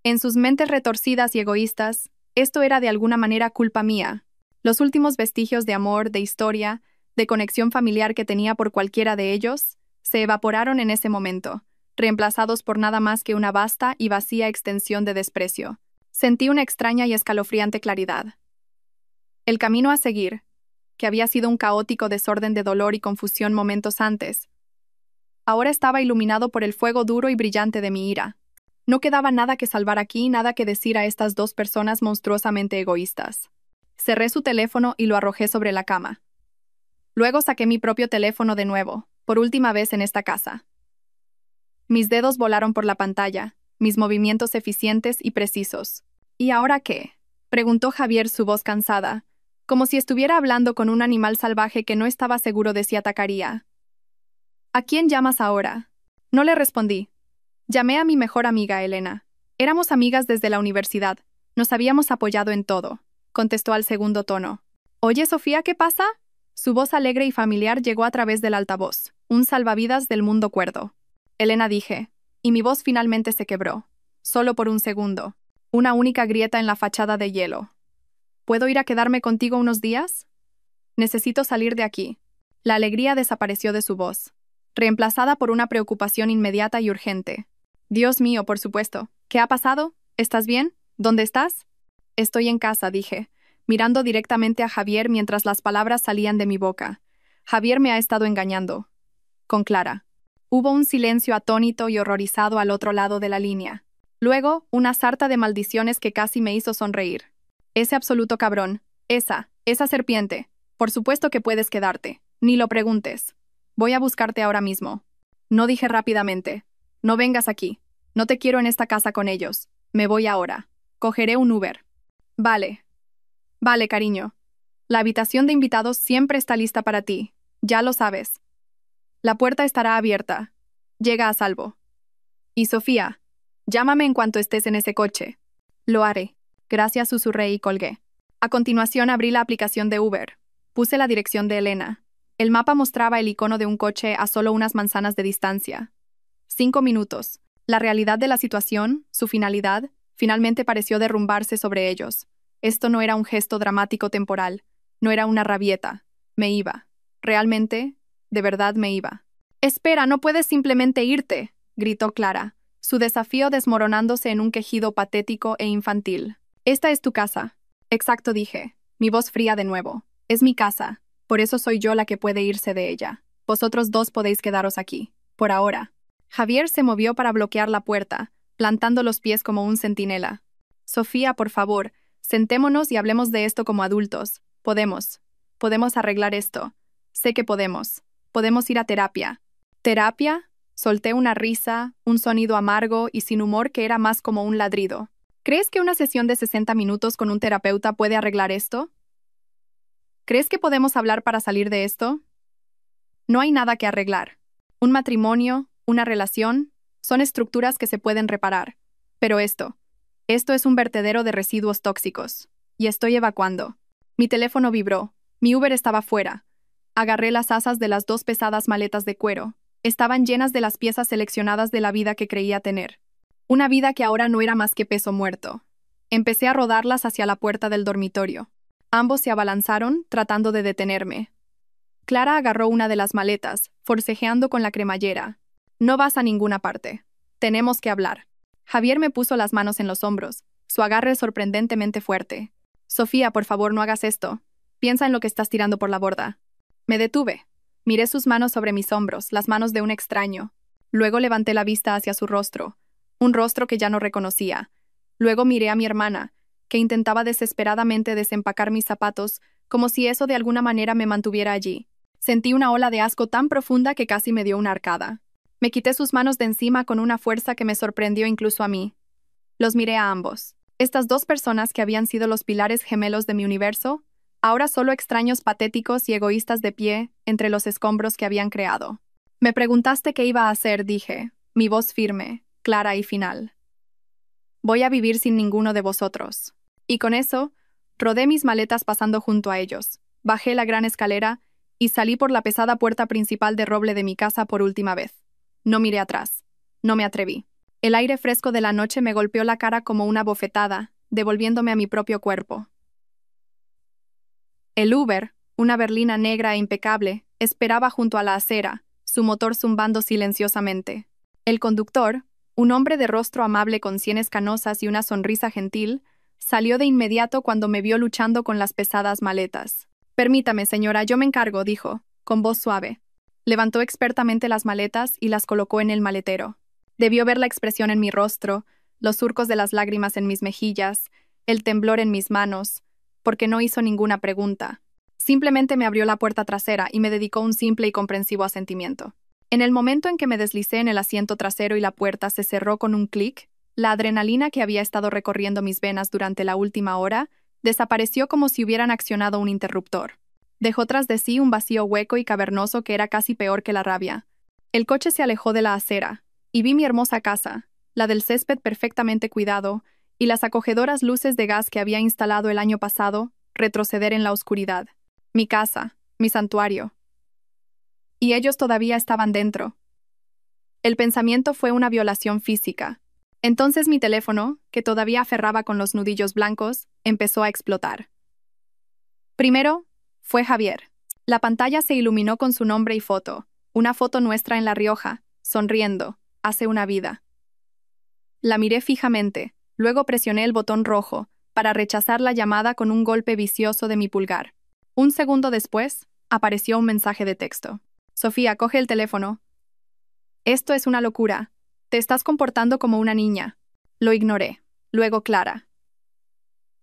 En sus mentes retorcidas y egoístas, esto era de alguna manera culpa mía. Los últimos vestigios de amor, de historia, de conexión familiar que tenía por cualquiera de ellos, se evaporaron en ese momento, reemplazados por nada más que una vasta y vacía extensión de desprecio. Sentí una extraña y escalofriante claridad. El camino a seguir, que había sido un caótico desorden de dolor y confusión momentos antes, ahora estaba iluminado por el fuego duro y brillante de mi ira. No quedaba nada que salvar aquí, nada que decir a estas dos personas monstruosamente egoístas. Cerré su teléfono y lo arrojé sobre la cama. Luego saqué mi propio teléfono de nuevo, por última vez en esta casa. Mis dedos volaron por la pantalla, mis movimientos eficientes y precisos. ¿Y ahora qué?, preguntó Javier, su voz cansada, como si estuviera hablando con un animal salvaje que no estaba seguro de si atacaría. ¿A quién llamas ahora? No le respondí. Llamé a mi mejor amiga, Elena. Éramos amigas desde la universidad. Nos habíamos apoyado en todo, contestó al segundo tono. Oye, Sofía, ¿qué pasa? Su voz alegre y familiar llegó a través del altavoz, un salvavidas del mundo cuerdo. Elena, dije, y mi voz finalmente se quebró. Solo por un segundo. Una única grieta en la fachada de hielo. ¿Puedo ir a quedarme contigo unos días? Necesito salir de aquí. La alegría desapareció de su voz, reemplazada por una preocupación inmediata y urgente. Dios mío, por supuesto. ¿Qué ha pasado? ¿Estás bien? ¿Dónde estás? Estoy en casa, dije, mirando directamente a Javier mientras las palabras salían de mi boca. Javier me ha estado engañando. Con Clara. Hubo un silencio atónito y horrorizado al otro lado de la línea. Luego, una sarta de maldiciones que casi me hizo sonreír. Ese absoluto cabrón. Esa serpiente. Por supuesto que puedes quedarte. Ni lo preguntes. Voy a buscarte ahora mismo. No, dije rápidamente. No vengas aquí. No te quiero en esta casa con ellos. Me voy ahora. Cogeré un Uber. Vale. Vale, cariño. La habitación de invitados siempre está lista para ti. Ya lo sabes. La puerta estará abierta. Llega a salvo. Y Sofía, llámame en cuanto estés en ese coche. Lo haré. Gracias, susurré y colgué. A continuación abrí la aplicación de Uber. Puse la dirección de Elena. El mapa mostraba el icono de un coche a solo unas manzanas de distancia. 5 minutos. La realidad de la situación, su finalidad, finalmente pareció derrumbarse sobre ellos. Esto no era un gesto dramático temporal. No era una rabieta. Me iba. Realmente, de verdad me iba. «Espera, no puedes simplemente irte», gritó Clara, su desafío desmoronándose en un quejido patético e infantil. «Esta es tu casa». «Exacto», dije, mi voz fría de nuevo. «Es mi casa. Por eso soy yo la que puede irse de ella. Vosotros dos podéis quedaros aquí. Por ahora». Javier se movió para bloquear la puerta, plantando los pies como un centinela. «Sofía, por favor, sentémonos y hablemos de esto como adultos. Podemos arreglar esto. Sé que podemos. Podemos ir a terapia». ¿Terapia? Solté una risa, un sonido amargo y sin humor que era más como un ladrido. ¿Crees que una sesión de 60 minutos con un terapeuta puede arreglar esto? ¿Crees que podemos hablar para salir de esto? No hay nada que arreglar. Un matrimonio, una relación, son estructuras que se pueden reparar. Pero esto es un vertedero de residuos tóxicos. Y estoy evacuando. Mi teléfono vibró. Mi Uber estaba fuera. Agarré las asas de las 2 pesadas maletas de cuero. Estaban llenas de las piezas seleccionadas de la vida que creía tener. Una vida que ahora no era más que peso muerto. Empecé a rodarlas hacia la puerta del dormitorio. Ambos se abalanzaron, tratando de detenerme. Clara agarró una de las maletas, forcejeando con la cremallera. «No vas a ninguna parte. Tenemos que hablar». Javier me puso las manos en los hombros, su agarre sorprendentemente fuerte. «Sofía, por favor, no hagas esto. Piensa en lo que estás tirando por la borda». Me detuve. Miré sus manos sobre mis hombros, las manos de un extraño. Luego levanté la vista hacia su rostro, un rostro que ya no reconocía. Luego miré a mi hermana, que intentaba desesperadamente desempacar mis zapatos, como si eso de alguna manera me mantuviera allí. Sentí una ola de asco tan profunda que casi me dio una arcada. Me quité sus manos de encima con una fuerza que me sorprendió incluso a mí. Los miré a ambos. Estas 2 personas que habían sido los pilares gemelos de mi universo, ahora solo extraños patéticos y egoístas de pie entre los escombros que habían creado. «Me preguntaste qué iba a hacer», dije, mi voz firme, clara y final. Voy a vivir sin ninguno de vosotros. Y con eso, rodé mis maletas pasando junto a ellos. Bajé la gran escalera y salí por la pesada puerta principal de roble de mi casa por última vez. No miré atrás. No me atreví. El aire fresco de la noche me golpeó la cara como una bofetada, devolviéndome a mi propio cuerpo. El Uber, una berlina negra e impecable, esperaba junto a la acera, su motor zumbando silenciosamente. El conductor, un hombre de rostro amable con sienes canosas y una sonrisa gentil, salió de inmediato cuando me vio luchando con las pesadas maletas. «Permítame, señora, yo me encargo», dijo, con voz suave. Levantó expertamente las maletas y las colocó en el maletero. Debió ver la expresión en mi rostro, los surcos de las lágrimas en mis mejillas, el temblor en mis manos, porque no hizo ninguna pregunta. Simplemente me abrió la puerta trasera y me dedicó un simple y comprensivo asentimiento. En el momento en que me deslicé en el asiento trasero y la puerta se cerró con un clic, la adrenalina que había estado recorriendo mis venas durante la última hora desapareció como si hubieran accionado un interruptor. Dejó tras de sí un vacío hueco y cavernoso que era casi peor que la rabia. El coche se alejó de la acera, y vi mi hermosa casa, la del césped perfectamente cuidado, y las acogedoras luces de gas que había instalado el año pasado, retroceder en la oscuridad. Mi casa, mi santuario. Y ellos todavía estaban dentro. El pensamiento fue una violación física. Entonces mi teléfono, que todavía aferraba con los nudillos blancos, empezó a explotar. Primero, fue Javier. La pantalla se iluminó con su nombre y foto, una foto nuestra en La Rioja, sonriendo, hace una vida. La miré fijamente, luego presioné el botón rojo, para rechazar la llamada con un golpe vicioso de mi pulgar. Un segundo después, apareció un mensaje de texto. «Sofía, coge el teléfono. Esto es una locura. Te estás comportando como una niña». Lo ignoré. Luego Clara.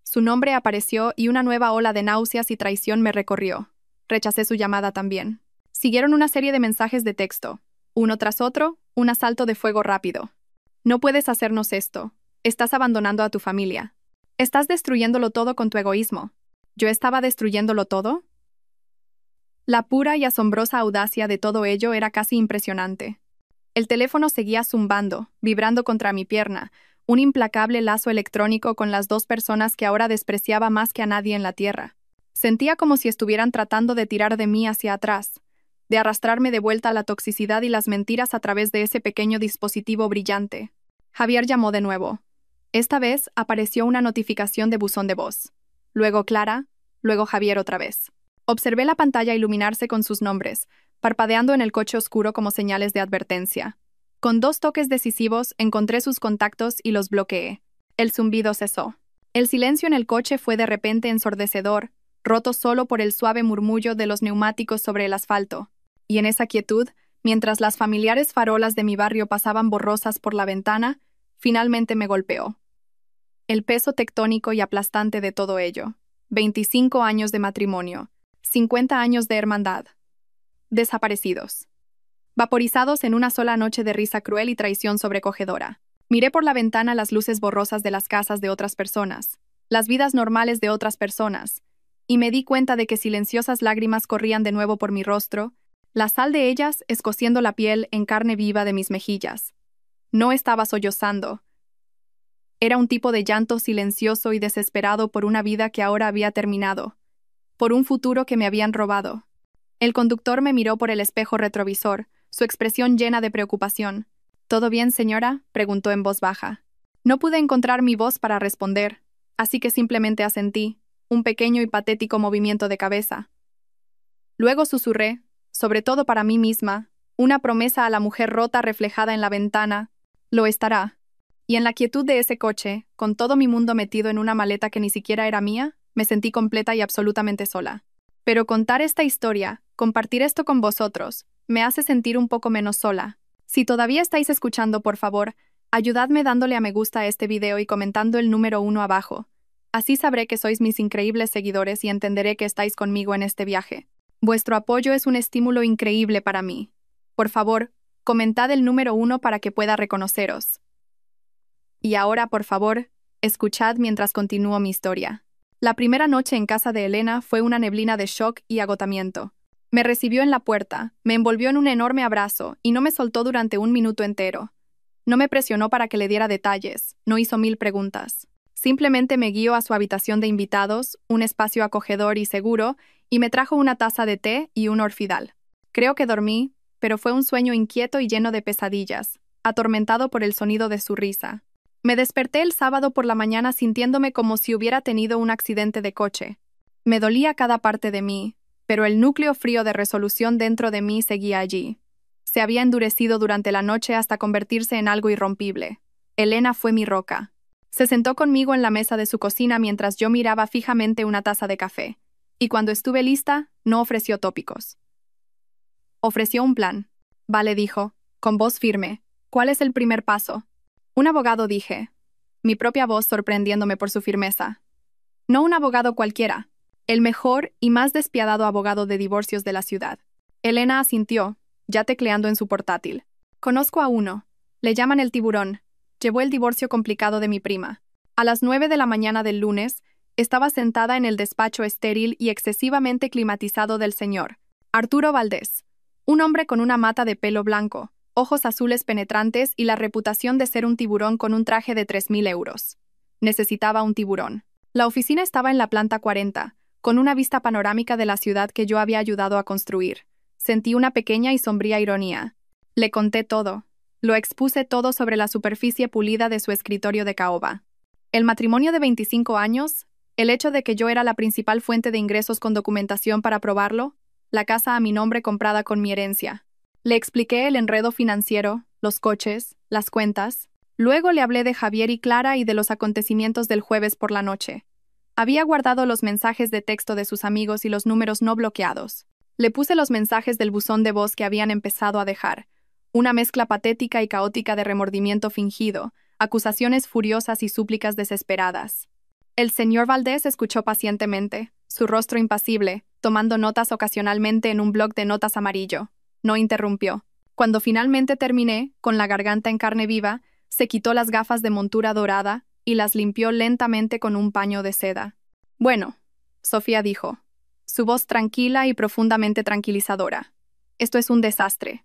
Su nombre apareció y una nueva ola de náuseas y traición me recorrió. Rechacé su llamada también. Siguieron una serie de mensajes de texto. Uno tras otro, un asalto de fuego rápido. «No puedes hacernos esto. Estás abandonando a tu familia. Estás destruyéndolo todo con tu egoísmo». ¿Yo estaba destruyéndolo todo? La pura y asombrosa audacia de todo ello era casi impresionante. El teléfono seguía zumbando, vibrando contra mi pierna, un implacable lazo electrónico con las dos personas que ahora despreciaba más que a nadie en la tierra. Sentía como si estuvieran tratando de tirar de mí hacia atrás, de arrastrarme de vuelta a la toxicidad y las mentiras a través de ese pequeño dispositivo brillante. Javier llamó de nuevo. Esta vez apareció una notificación de buzón de voz. Luego Clara, luego Javier otra vez. Observé la pantalla iluminarse con sus nombres, parpadeando en el coche oscuro como señales de advertencia. Con 2 toques decisivos encontré sus contactos y los bloqueé. El zumbido cesó. El silencio en el coche fue de repente ensordecedor, roto solo por el suave murmullo de los neumáticos sobre el asfalto. Y en esa quietud, mientras las familiares farolas de mi barrio pasaban borrosas por la ventana, finalmente me golpeó. El peso tectónico y aplastante de todo ello. 25 años de matrimonio, 50 años de hermandad. Desaparecidos. Vaporizados en una sola noche de risa cruel y traición sobrecogedora. Miré por la ventana las luces borrosas de las casas de otras personas, las vidas normales de otras personas, y me di cuenta de que silenciosas lágrimas corrían de nuevo por mi rostro, la sal de ellas escociendo la piel en carne viva de mis mejillas. No estaba sollozando. Era un tipo de llanto silencioso y desesperado por una vida que ahora había terminado, por un futuro que me habían robado. El conductor me miró por el espejo retrovisor, su expresión llena de preocupación. «¿Todo bien, señora?», preguntó en voz baja. No pude encontrar mi voz para responder, así que simplemente asentí, un pequeño y patético movimiento de cabeza. Luego susurré, sobre todo para mí misma, una promesa a la mujer rota reflejada en la ventana: «Lo estará». Y en la quietud de ese coche, con todo mi mundo metido en una maleta que ni siquiera era mía, me sentí completa y absolutamente sola. Pero contar esta historia, compartir esto con vosotros, me hace sentir un poco menos sola. Si todavía estáis escuchando, por favor, ayudadme dándole a me gusta a este video y comentando el número 1 abajo. Así sabré que sois mis increíbles seguidores y entenderé que estáis conmigo en este viaje. Vuestro apoyo es un estímulo increíble para mí. Por favor, comentad el número 1 para que pueda reconoceros. Y ahora, por favor, escuchad mientras continúo mi historia. La primera noche en casa de Elena fue una neblina de shock y agotamiento. Me recibió en la puerta, me envolvió en un enorme abrazo y no me soltó durante 1 minuto entero. No me presionó para que le diera detalles, no hizo 1000 preguntas. Simplemente me guió a su habitación de invitados, un espacio acogedor y seguro, y me trajo una taza de té y un orfidal. Creo que dormí, pero fue un sueño inquieto y lleno de pesadillas, atormentado por el sonido de su risa. Me desperté el sábado por la mañana sintiéndome como si hubiera tenido un accidente de coche. Me dolía cada parte de mí, pero el núcleo frío de resolución dentro de mí seguía allí. Se había endurecido durante la noche hasta convertirse en algo irrompible. Elena fue mi roca. Se sentó conmigo en la mesa de su cocina mientras yo miraba fijamente una taza de café, y cuando estuve lista, no ofreció tópicos. Ofreció un plan. Vale, dijo, con voz firme. ¿Cuál es el primer paso? Un abogado, dije. Mi propia voz sorprendiéndome por su firmeza. No un abogado cualquiera. El mejor y más despiadado abogado de divorcios de la ciudad. Elena asintió, ya tecleando en su portátil. Conozco a uno. Le llaman el Tiburón. Llevó el divorcio complicado de mi prima. A las 9 de la mañana del lunes, estaba sentada en el despacho estéril y excesivamente climatizado del señor Arturo Valdés. Un hombre con una mata de pelo blanco, ojos azules penetrantes y la reputación de ser un tiburón con un traje de 3000 euros. Necesitaba un tiburón. La oficina estaba en la planta 40, con una vista panorámica de la ciudad que yo había ayudado a construir. Sentí una pequeña y sombría ironía. Le conté todo. Lo expuse todo sobre la superficie pulida de su escritorio de caoba. El matrimonio de 25 años, el hecho de que yo era la principal fuente de ingresos con documentación para probarlo, la casa a mi nombre comprada con mi herencia. Le expliqué el enredo financiero, los coches, las cuentas. Luego le hablé de Javier y Clara y de los acontecimientos del jueves por la noche. Había guardado los mensajes de texto de sus amigos y los números no bloqueados. Le puse los mensajes del buzón de voz que habían empezado a dejar. Una mezcla patética y caótica de remordimiento fingido, acusaciones furiosas y súplicas desesperadas. El señor Valdés escuchó pacientemente, su rostro impasible, tomando notas ocasionalmente en un bloc de notas amarillo. No interrumpió. Cuando finalmente terminé, con la garganta en carne viva, se quitó las gafas de montura dorada y las limpió lentamente con un paño de seda. Bueno, Sofía dijo, su voz tranquila y profundamente tranquilizadora. Esto es un desastre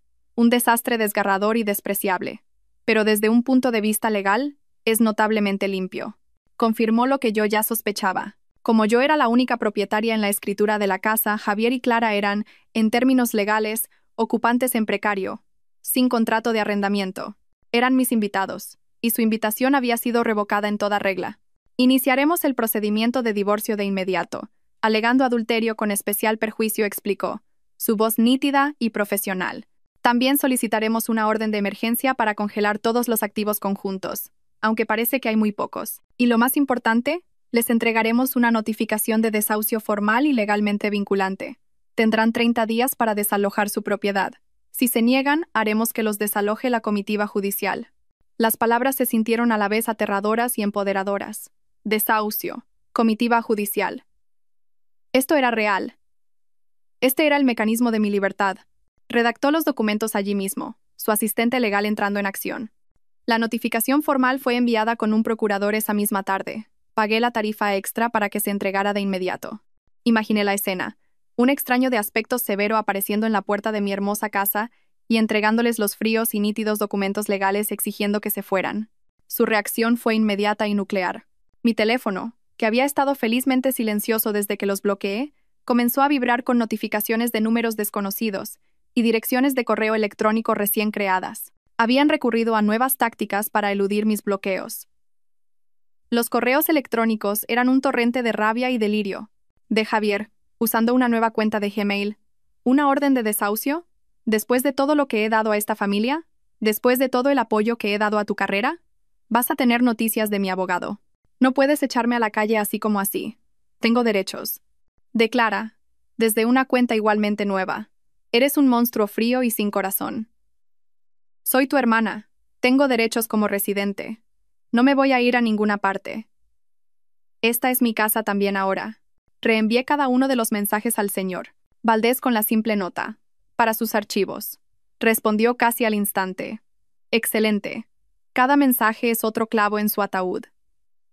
desgarrador y despreciable. Pero desde un punto de vista legal, es notablemente limpio. Confirmó lo que yo ya sospechaba. Como yo era la única propietaria en la escritura de la casa, Javier y Clara eran, en términos legales, ocupantes en precario, sin contrato de arrendamiento. Eran mis invitados, y su invitación había sido revocada en toda regla. Iniciaremos el procedimiento de divorcio de inmediato, alegando adulterio con especial perjuicio, explicó, su voz nítida y profesional. También solicitaremos una orden de emergencia para congelar todos los activos conjuntos, aunque parece que hay muy pocos. Y lo más importante, les entregaremos una notificación de desahucio formal y legalmente vinculante. Tendrán 30 días para desalojar su propiedad. Si se niegan, haremos que los desaloje la comitiva judicial. Las palabras se sintieron a la vez aterradoras y empoderadoras. Desahucio, comitiva judicial. Esto era real. Este era el mecanismo de mi libertad. Redactó los documentos allí mismo, su asistente legal entrando en acción. La notificación formal fue enviada con un procurador esa misma tarde. Pagué la tarifa extra para que se entregara de inmediato. Imaginé la escena. Un extraño de aspecto severo apareciendo en la puerta de mi hermosa casa y entregándoles los fríos y nítidos documentos legales exigiendo que se fueran. Su reacción fue inmediata y nuclear. Mi teléfono, que había estado felizmente silencioso desde que los bloqueé, comenzó a vibrar con notificaciones de números desconocidos y direcciones de correo electrónico recién creadas. Habían recurrido a nuevas tácticas para eludir mis bloqueos. Los correos electrónicos eran un torrente de rabia y delirio. De Javier, usando una nueva cuenta de Gmail. ¿Una orden de desahucio? ¿Después de todo lo que he dado a esta familia? ¿Después de todo el apoyo que he dado a tu carrera? Vas a tener noticias de mi abogado. No puedes echarme a la calle así como así. Tengo derechos. Declara, desde una cuenta igualmente nueva. Eres un monstruo frío y sin corazón. Soy tu hermana. Tengo derechos como residente. No me voy a ir a ninguna parte. Esta es mi casa también ahora. Reenvié cada uno de los mensajes al señor Valdés con la simple nota. Para sus archivos. Respondió casi al instante. Excelente. Cada mensaje es otro clavo en su ataúd.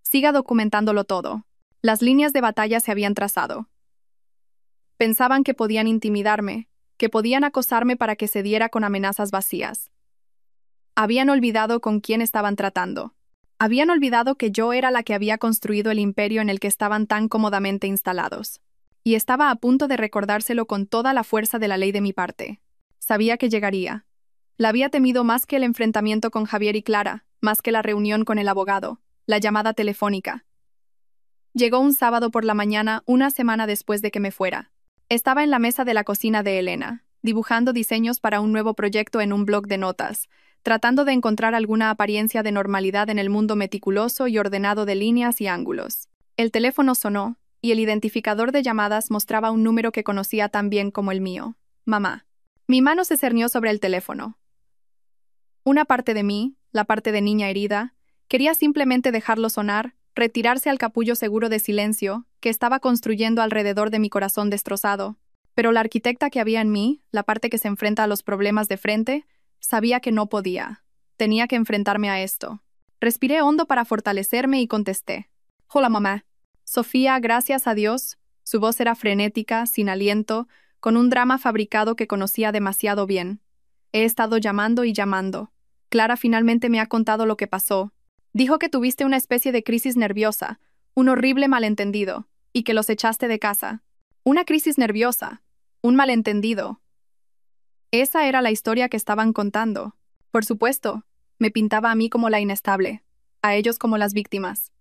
Siga documentándolo todo. Las líneas de batalla se habían trazado. Pensaban que podían intimidarme, que podían acosarme para que cediera con amenazas vacías. Habían olvidado con quién estaban tratando. Habían olvidado que yo era la que había construido el imperio en el que estaban tan cómodamente instalados. Y estaba a punto de recordárselo con toda la fuerza de la ley de mi parte. Sabía que llegaría. La había temido más que el enfrentamiento con Javier y Clara, más que la reunión con el abogado, la llamada telefónica. Llegó un sábado por la mañana, una semana después de que me fuera. Estaba en la mesa de la cocina de Elena, dibujando diseños para un nuevo proyecto en un blog de notas, tratando de encontrar alguna apariencia de normalidad en el mundo meticuloso y ordenado de líneas y ángulos. El teléfono sonó, y el identificador de llamadas mostraba un número que conocía tan bien como el mío. Mamá. Mi mano se cernió sobre el teléfono. Una parte de mí, la parte de niña herida, quería simplemente dejarlo sonar, retirarse al capullo seguro de silencio que estaba construyendo alrededor de mi corazón destrozado. Pero la arquitecta que había en mí, la parte que se enfrenta a los problemas de frente, sabía que no podía. Tenía que enfrentarme a esto. Respiré hondo para fortalecerme y contesté. Hola, mamá. Sofía, gracias a Dios. Su voz era frenética, sin aliento, con un drama fabricado que conocía demasiado bien. He estado llamando y llamando. Clara finalmente me ha contado lo que pasó. Dijo que tuviste una especie de crisis nerviosa, un horrible malentendido, y que los echaste de casa. Una crisis nerviosa, un malentendido. Esa era la historia que estaban contando. Por supuesto, me pintaba a mí como la inestable, a ellos como las víctimas.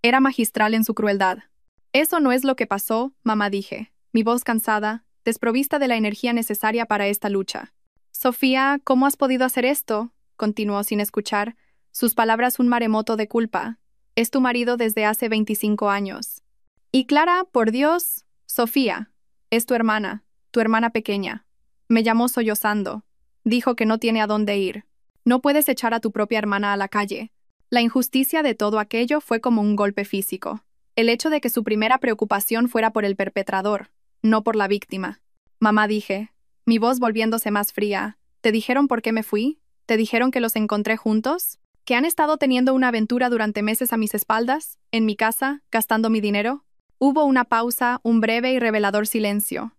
Era magistral en su crueldad. Eso no es lo que pasó, mamá, dije, mi voz cansada, desprovista de la energía necesaria para esta lucha. Sofía, ¿cómo has podido hacer esto? Continuó sin escuchar, sus palabras un maremoto de culpa. Es tu marido desde hace 25 años. Y Clara, por Dios, Sofía, es tu hermana pequeña. Me llamó sollozando. Dijo que no tiene a dónde ir. No puedes echar a tu propia hermana a la calle. La injusticia de todo aquello fue como un golpe físico. El hecho de que su primera preocupación fuera por el perpetrador, no por la víctima. Mamá, dije, mi voz volviéndose más fría. ¿Te dijeron por qué me fui? ¿Te dijeron que los encontré juntos? ¿Que han estado teniendo una aventura durante meses a mis espaldas, en mi casa, gastando mi dinero? Hubo una pausa, un breve y revelador silencio.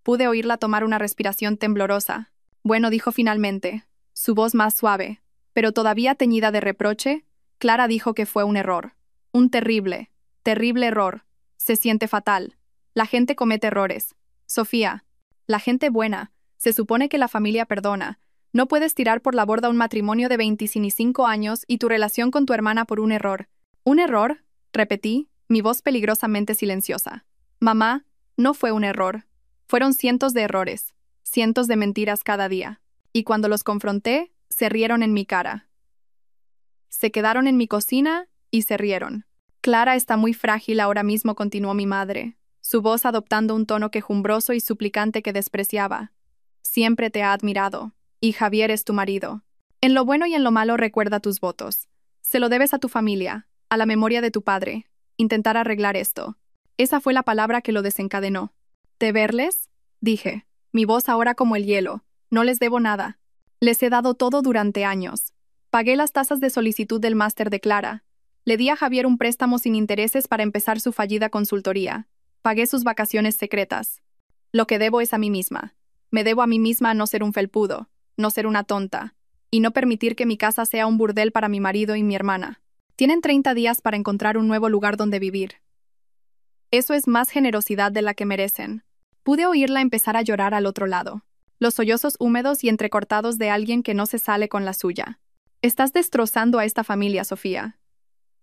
Pude oírla tomar una respiración temblorosa. Bueno, dijo finalmente, su voz más suave, pero todavía teñida de reproche. Clara dijo que fue un error. Un terrible, terrible error. Se siente fatal. La gente comete errores. Sofía, la gente buena, se supone que la familia perdona. No puedes tirar por la borda un matrimonio de 25 años y tu relación con tu hermana por un error. ¿Un error? Repetí, mi voz peligrosamente silenciosa. Mamá, no fue un error. Fueron cientos de errores, cientos de mentiras cada día. Y cuando los confronté, se rieron en mi cara. Se quedaron en mi cocina y se rieron. Clara está muy frágil ahora mismo, continuó mi madre, su voz adoptando un tono quejumbroso y suplicante que despreciaba. Siempre te ha admirado, y Javier es tu marido. En lo bueno y en lo malo recuerda tus votos. Se lo debes a tu familia, a la memoria de tu padre. Intentar arreglar esto. Esa fue la palabra que lo desencadenó. ¿Deberles? Dije, mi voz ahora como el hielo. No les debo nada. Les he dado todo durante años. Pagué las tasas de solicitud del máster de Clara. Le di a Javier un préstamo sin intereses para empezar su fallida consultoría. Pagué sus vacaciones secretas. Lo que debo es a mí misma. Me debo a mí misma a no ser un felpudo, no ser una tonta, y no permitir que mi casa sea un burdel para mi marido y mi hermana. Tienen 30 días para encontrar un nuevo lugar donde vivir. Eso es más generosidad de la que merecen. Pude oírla empezar a llorar al otro lado. Los sollozos húmedos y entrecortados de alguien que no se sale con la suya. Estás destrozando a esta familia, Sofía.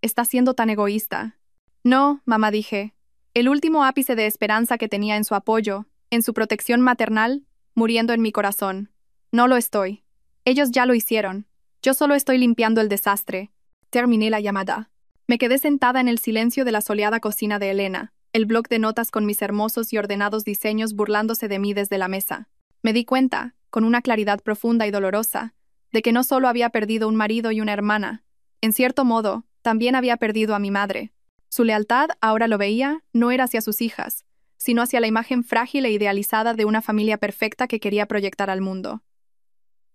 Estás siendo tan egoísta. No, mamá, dije. El último ápice de esperanza que tenía en su apoyo, en su protección maternal, muriendo en mi corazón. No lo estoy. Ellos ya lo hicieron. Yo solo estoy limpiando el desastre. Terminé la llamada. Me quedé sentada en el silencio de la soleada cocina de Elena, el bloc de notas con mis hermosos y ordenados diseños burlándose de mí desde la mesa. Me di cuenta, con una claridad profunda y dolorosa, de que no solo había perdido un marido y una hermana, en cierto modo, también había perdido a mi madre. Su lealtad, ahora lo veía, no era hacia sus hijas, sino hacia la imagen frágil e idealizada de una familia perfecta que quería proyectar al mundo.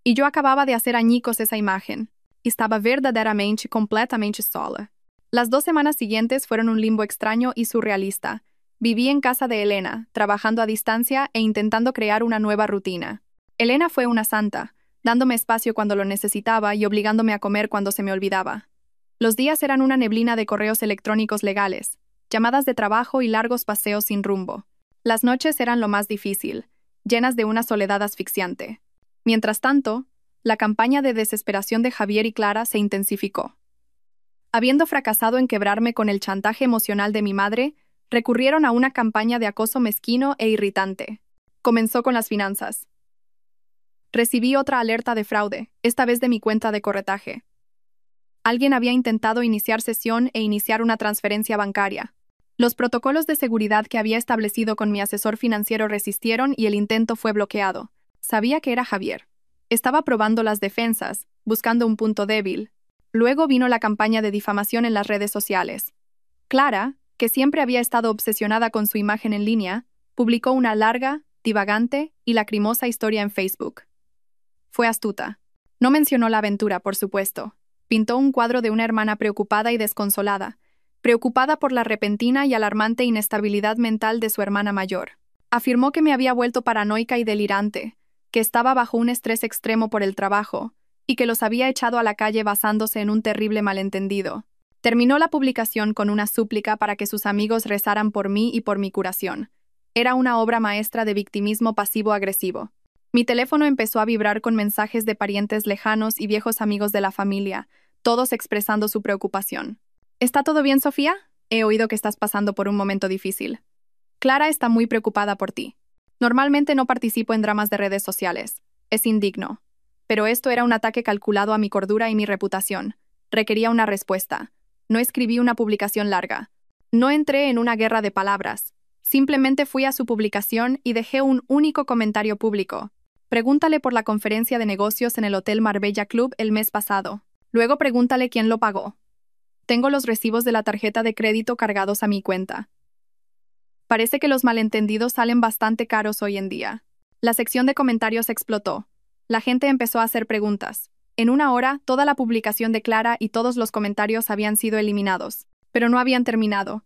Y yo acababa de hacer añicos esa imagen. Estaba verdaderamente, completamente sola. Las 2 semanas siguientes fueron un limbo extraño y surrealista. Viví en casa de Elena, trabajando a distancia e intentando crear una nueva rutina. Elena fue una santa, dándome espacio cuando lo necesitaba y obligándome a comer cuando se me olvidaba. Los días eran una neblina de correos electrónicos legales, llamadas de trabajo y largos paseos sin rumbo. Las noches eran lo más difícil, llenas de una soledad asfixiante. Mientras tanto, la campaña de desesperación de Javier y Clara se intensificó. Habiendo fracasado en quebrarme con el chantaje emocional de mi madre, recurrieron a una campaña de acoso mezquino e irritante. Comenzó con las finanzas. Recibí otra alerta de fraude, esta vez de mi cuenta de corretaje. Alguien había intentado iniciar sesión e iniciar una transferencia bancaria. Los protocolos de seguridad que había establecido con mi asesor financiero resistieron y el intento fue bloqueado. Sabía que era Javier. Estaba probando las defensas, buscando un punto débil. Luego vino la campaña de difamación en las redes sociales. Clara, que siempre había estado obsesionada con su imagen en línea, publicó una larga, divagante y lacrimosa historia en Facebook. Fue astuta. No mencionó la aventura, por supuesto. Pintó un cuadro de una hermana preocupada y desconsolada, preocupada por la repentina y alarmante inestabilidad mental de su hermana mayor. Afirmó que me había vuelto paranoica y delirante, que estaba bajo un estrés extremo por el trabajo, y que los había echado a la calle basándose en un terrible malentendido. Terminó la publicación con una súplica para que sus amigos rezaran por mí y por mi curación. Era una obra maestra de victimismo pasivo-agresivo. Mi teléfono empezó a vibrar con mensajes de parientes lejanos y viejos amigos de la familia, todos expresando su preocupación. ¿Está todo bien, Sofía? He oído que estás pasando por un momento difícil. Clara está muy preocupada por ti. Normalmente no participo en dramas de redes sociales. Es indigno. Pero esto era un ataque calculado a mi cordura y mi reputación. Requería una respuesta. No escribí una publicación larga. No entré en una guerra de palabras. Simplemente fui a su publicación y dejé un único comentario público. Pregúntale por la conferencia de negocios en el Hotel Marbella Club el mes pasado. Luego pregúntale quién lo pagó. Tengo los recibos de la tarjeta de crédito cargados a mi cuenta. Parece que los malentendidos salen bastante caros hoy en día. La sección de comentarios explotó. La gente empezó a hacer preguntas. En una hora, toda la publicación de Clara y todos los comentarios habían sido eliminados. Pero no habían terminado.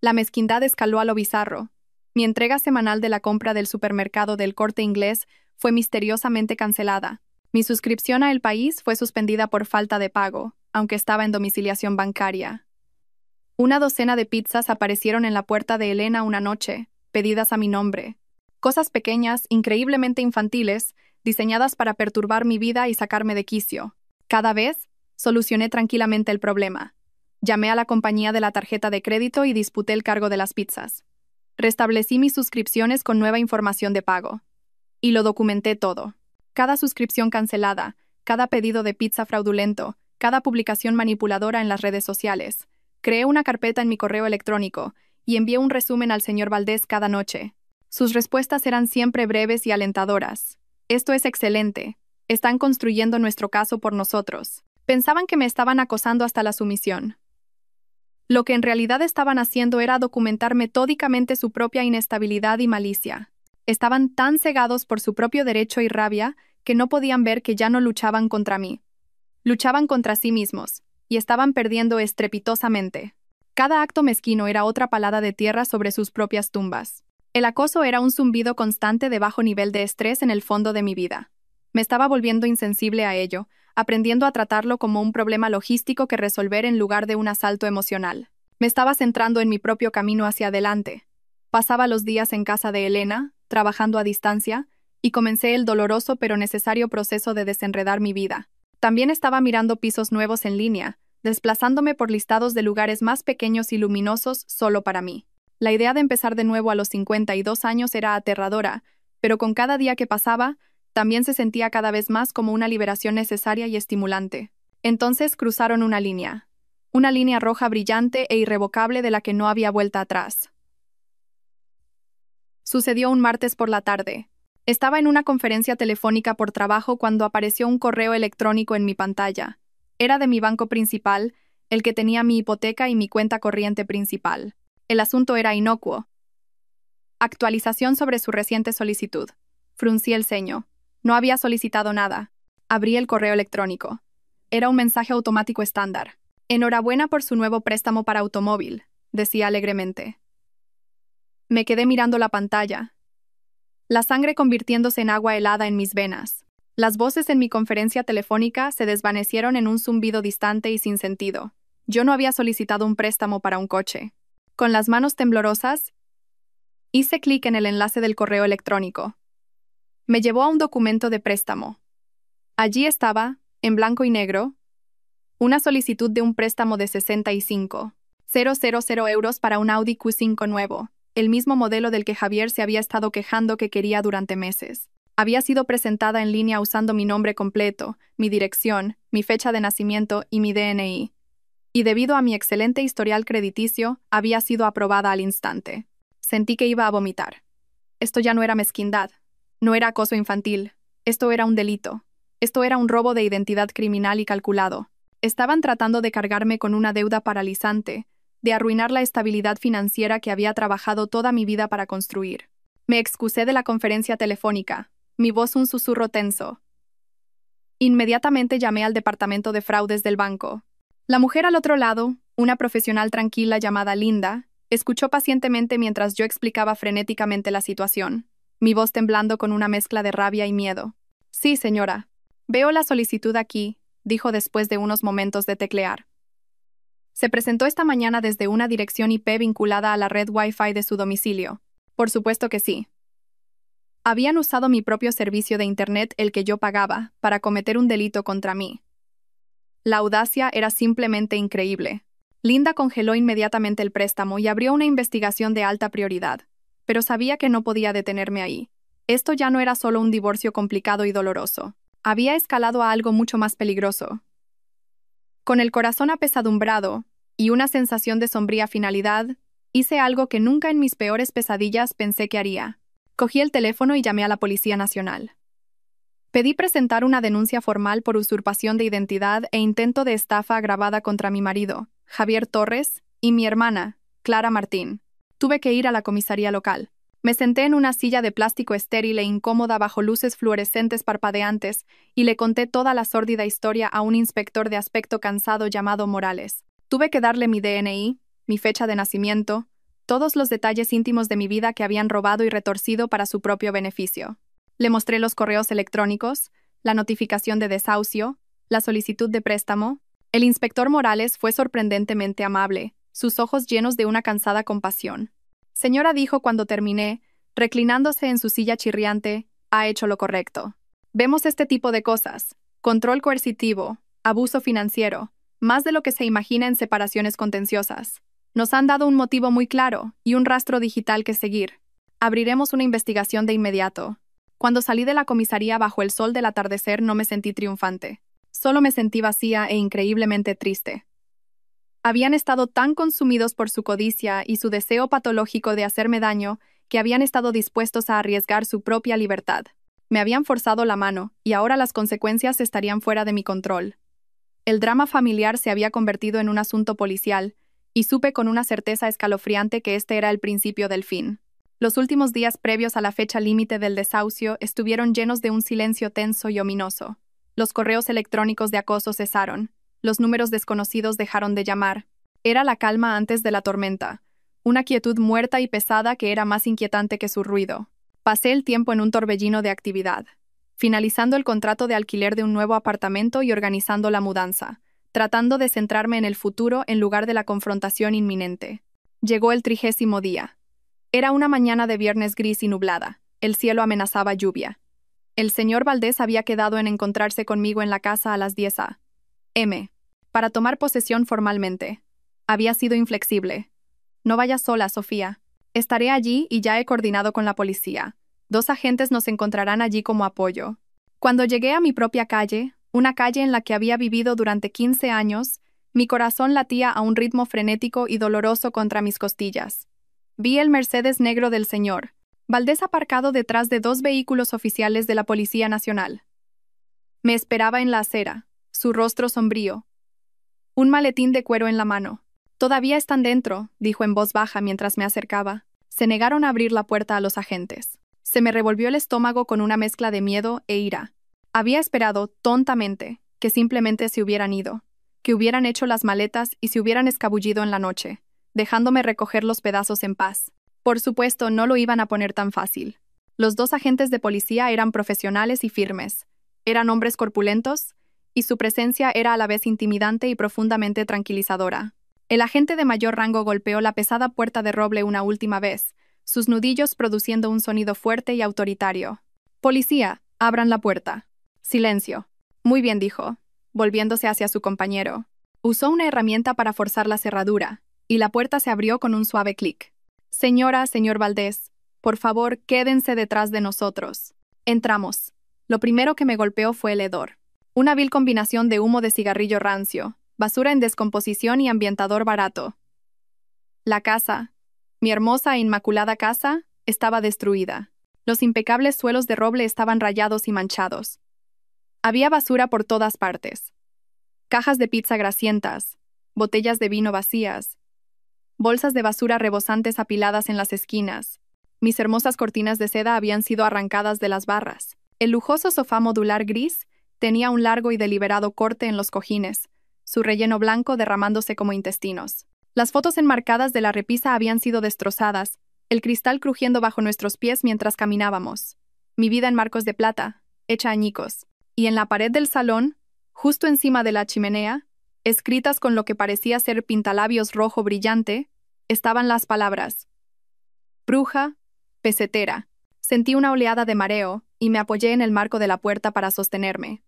La mezquindad escaló a lo bizarro. Mi entrega semanal de la compra del supermercado del Corte Inglés fue misteriosamente cancelada. Mi suscripción a El País fue suspendida por falta de pago, aunque estaba en domiciliación bancaria. Una docena de pizzas aparecieron en la puerta de Elena una noche, pedidas a mi nombre. Cosas pequeñas, increíblemente infantiles, diseñadas para perturbar mi vida y sacarme de quicio. Cada vez, solucioné tranquilamente el problema. Llamé a la compañía de la tarjeta de crédito y disputé el cargo de las pizzas. Restablecí mis suscripciones con nueva información de pago. Y lo documenté todo. Cada suscripción cancelada, cada pedido de pizza fraudulento, cada publicación manipuladora en las redes sociales. Creé una carpeta en mi correo electrónico y envié un resumen al señor Valdés cada noche. Sus respuestas eran siempre breves y alentadoras. Esto es excelente. Están construyendo nuestro caso por nosotros. Pensaban que me estaban acosando hasta la sumisión. Lo que en realidad estaban haciendo era documentar metódicamente su propia inestabilidad y malicia. Estaban tan cegados por su propio derecho y rabia que no podían ver que ya no luchaban contra mí. Luchaban contra sí mismos, y estaban perdiendo estrepitosamente. Cada acto mezquino era otra palada de tierra sobre sus propias tumbas. El acoso era un zumbido constante de bajo nivel de estrés en el fondo de mi vida. Me estaba volviendo insensible a ello, aprendiendo a tratarlo como un problema logístico que resolver en lugar de un asalto emocional. Me estaba centrando en mi propio camino hacia adelante. Pasaba los días en casa de Elena, trabajando a distancia, y comencé el doloroso pero necesario proceso de desenredar mi vida. También estaba mirando pisos nuevos en línea, desplazándome por listados de lugares más pequeños y luminosos solo para mí. La idea de empezar de nuevo a los 52 años era aterradora, pero con cada día que pasaba, también se sentía cada vez más como una liberación necesaria y estimulante. Entonces cruzaron una línea roja brillante e irrevocable de la que no había vuelta atrás. Sucedió un martes por la tarde. Estaba en una conferencia telefónica por trabajo cuando apareció un correo electrónico en mi pantalla. Era de mi banco principal, el que tenía mi hipoteca y mi cuenta corriente principal. El asunto era inocuo. Actualización sobre su reciente solicitud. Fruncí el ceño. No había solicitado nada. Abrí el correo electrónico. Era un mensaje automático estándar. Enhorabuena por su nuevo préstamo para automóvil, decía alegremente. Me quedé mirando la pantalla. La sangre convirtiéndose en agua helada en mis venas. Las voces en mi conferencia telefónica se desvanecieron en un zumbido distante y sin sentido. Yo no había solicitado un préstamo para un coche. Con las manos temblorosas, hice clic en el enlace del correo electrónico. Me llevó a un documento de préstamo. Allí estaba, en blanco y negro, una solicitud de un préstamo de 65,000 euros para un Audi Q5 nuevo, el mismo modelo del que Javier se había estado quejando que quería durante meses. Había sido presentada en línea usando mi nombre completo, mi dirección, mi fecha de nacimiento y mi DNI. Y debido a mi excelente historial crediticio, había sido aprobada al instante. Sentí que iba a vomitar. Esto ya no era mezquindad. No era acoso infantil. Esto era un delito. Esto era un robo de identidad criminal y calculado. Estaban tratando de cargarme con una deuda paralizante, de arruinar la estabilidad financiera que había trabajado toda mi vida para construir. Me excusé de la conferencia telefónica, mi voz un susurro tenso. Inmediatamente llamé al departamento de fraudes del banco. La mujer al otro lado, una profesional tranquila llamada Linda, escuchó pacientemente mientras yo explicaba frenéticamente la situación, mi voz temblando con una mezcla de rabia y miedo. Sí, señora. Veo la solicitud aquí, dijo después de unos momentos de teclear. Se presentó esta mañana desde una dirección IP vinculada a la red Wi-Fi de su domicilio. Por supuesto que sí. Habían usado mi propio servicio de Internet, el que yo pagaba, para cometer un delito contra mí. La audacia era simplemente increíble. Linda congeló inmediatamente el préstamo y abrió una investigación de alta prioridad. Pero sabía que no podía detenerme ahí. Esto ya no era solo un divorcio complicado y doloroso. Había escalado a algo mucho más peligroso. Con el corazón apesadumbrado y una sensación de sombría finalidad, hice algo que nunca en mis peores pesadillas pensé que haría. Cogí el teléfono y llamé a la Policía Nacional. Pedí presentar una denuncia formal por usurpación de identidad e intento de estafa agravada contra mi marido, Javier Torres, y mi hermana, Clara Martín. Tuve que ir a la comisaría local. Me senté en una silla de plástico estéril e incómoda bajo luces fluorescentes parpadeantes y le conté toda la sórdida historia a un inspector de aspecto cansado llamado Morales. Tuve que darle mi DNI, mi fecha de nacimiento, todos los detalles íntimos de mi vida que habían robado y retorcido para su propio beneficio. Le mostré los correos electrónicos, la notificación de desahucio, la solicitud de préstamo. El inspector Morales fue sorprendentemente amable, sus ojos llenos de una cansada compasión. Señora, dijo cuando terminé, reclinándose en su silla chirriante, ha hecho lo correcto. Vemos este tipo de cosas: control coercitivo, abuso financiero, más de lo que se imagina en separaciones contenciosas. Nos han dado un motivo muy claro y un rastro digital que seguir. Abriremos una investigación de inmediato. Cuando salí de la comisaría bajo el sol del atardecer no me sentí triunfante. Solo me sentí vacía e increíblemente triste. Habían estado tan consumidos por su codicia y su deseo patológico de hacerme daño que habían estado dispuestos a arriesgar su propia libertad. Me habían forzado la mano y ahora las consecuencias estarían fuera de mi control. El drama familiar se había convertido en un asunto policial y supe con una certeza escalofriante que este era el principio del fin. Los últimos días previos a la fecha límite del desahucio estuvieron llenos de un silencio tenso y ominoso. Los correos electrónicos de acoso cesaron. Los números desconocidos dejaron de llamar. Era la calma antes de la tormenta, una quietud muerta y pesada que era más inquietante que su ruido. Pasé el tiempo en un torbellino de actividad, finalizando el contrato de alquiler de un nuevo apartamento y organizando la mudanza, tratando de centrarme en el futuro en lugar de la confrontación inminente. Llegó el 30º día. Era una mañana de viernes gris y nublada. El cielo amenazaba lluvia. El señor Valdés había quedado en encontrarse conmigo en la casa a las 10 a.m. para tomar posesión formalmente. Había sido inflexible. No vayas sola, Sofía. Estaré allí y ya he coordinado con la policía. 2 agentes nos encontrarán allí como apoyo. Cuando llegué a mi propia calle, una calle en la que había vivido durante 15 años, mi corazón latía a un ritmo frenético y doloroso contra mis costillas. Vi el Mercedes negro del señor Valdés aparcado detrás de 2 vehículos oficiales de la Policía Nacional. Me esperaba en la acera, su rostro sombrío. Un maletín de cuero en la mano. «Todavía están dentro», dijo en voz baja mientras me acercaba. Se negaron a abrir la puerta a los agentes. Se me revolvió el estómago con una mezcla de miedo e ira. Había esperado, tontamente, que simplemente se hubieran ido, que hubieran hecho las maletas y se hubieran escabullido en la noche, dejándome recoger los pedazos en paz. Por supuesto, no lo iban a poner tan fácil. Los 2 agentes de policía eran profesionales y firmes. Eran hombres corpulentos, y su presencia era a la vez intimidante y profundamente tranquilizadora. El agente de mayor rango golpeó la pesada puerta de roble una última vez, sus nudillos produciendo un sonido fuerte y autoritario. «Policía, abran la puerta». «Silencio». «Muy bien», dijo, volviéndose hacia su compañero. Usó una herramienta para forzar la cerradura, y la puerta se abrió con un suave clic. Señor Valdés, por favor, quédense detrás de nosotros». Entramos. Lo primero que me golpeó fue el hedor. Una vil combinación de humo de cigarrillo rancio, basura en descomposición y ambientador barato. La casa, mi hermosa e inmaculada casa, estaba destruida. Los impecables suelos de roble estaban rayados y manchados. Había basura por todas partes. Cajas de pizza grasientas, botellas de vino vacías, bolsas de basura rebosantes apiladas en las esquinas. Mis hermosas cortinas de seda habían sido arrancadas de las barras. El lujoso sofá modular gris tenía un largo y deliberado corte en los cojines, su relleno blanco derramándose como intestinos. Las fotos enmarcadas de la repisa habían sido destrozadas, el cristal crujiendo bajo nuestros pies mientras caminábamos. Mi vida en marcos de plata, hecha añicos. Y en la pared del salón, justo encima de la chimenea, escritas con lo que parecía ser pintalabios rojo brillante, estaban las palabras: bruja, pesetera. Sentí una oleada de mareo y me apoyé en el marco de la puerta para sostenerme.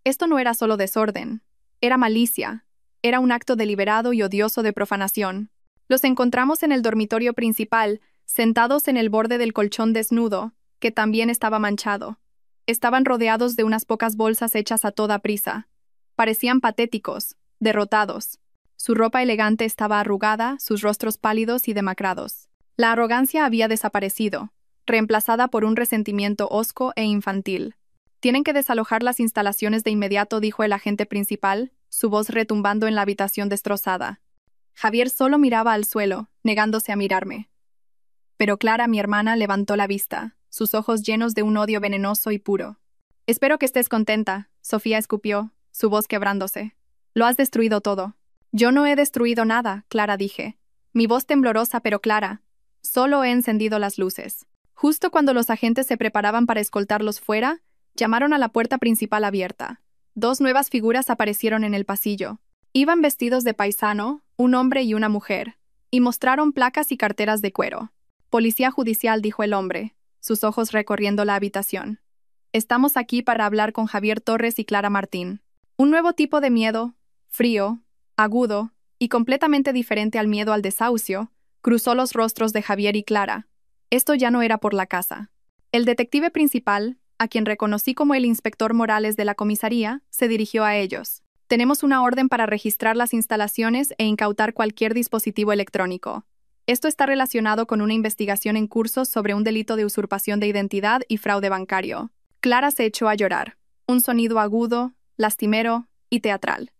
Esto no era solo desorden, era malicia, era un acto deliberado y odioso de profanación. Los encontramos en el dormitorio principal, sentados en el borde del colchón desnudo, que también estaba manchado. Estaban rodeados de unas pocas bolsas hechas a toda prisa. Parecían patéticos, derrotados. Su ropa elegante estaba arrugada, sus rostros pálidos y demacrados. La arrogancia había desaparecido, reemplazada por un resentimiento hosco e infantil. «Tienen que desalojar las instalaciones de inmediato», dijo el agente principal, su voz retumbando en la habitación destrozada. Javier solo miraba al suelo, negándose a mirarme. Pero Clara, mi hermana, levantó la vista, sus ojos llenos de un odio venenoso y puro. «Espero que estés contenta», Sofía escupió, su voz quebrándose. «Lo has destruido todo». «Yo no he destruido nada», Clara dije. Mi voz temblorosa pero clara. «Solo he encendido las luces». Justo cuando los agentes se preparaban para escoltarlos fuera, llamaron a la puerta principal abierta. Dos nuevas figuras aparecieron en el pasillo. Iban vestidos de paisano, un hombre y una mujer, y mostraron placas y carteras de cuero. «Policía judicial», dijo el hombre, sus ojos recorriendo la habitación. «Estamos aquí para hablar con Javier Torres y Clara Martín». Un nuevo tipo de miedo, frío, agudo y completamente diferente al miedo al desahucio, cruzó los rostros de Javier y Clara. Esto ya no era por la casa. El detective principal, a quien reconocí como el inspector Morales de la comisaría, se dirigió a ellos. «Tenemos una orden para registrar las instalaciones e incautar cualquier dispositivo electrónico. Esto está relacionado con una investigación en curso sobre un delito de usurpación de identidad y fraude bancario». Clara se echó a llorar. Un sonido agudo, lastimero y teatral.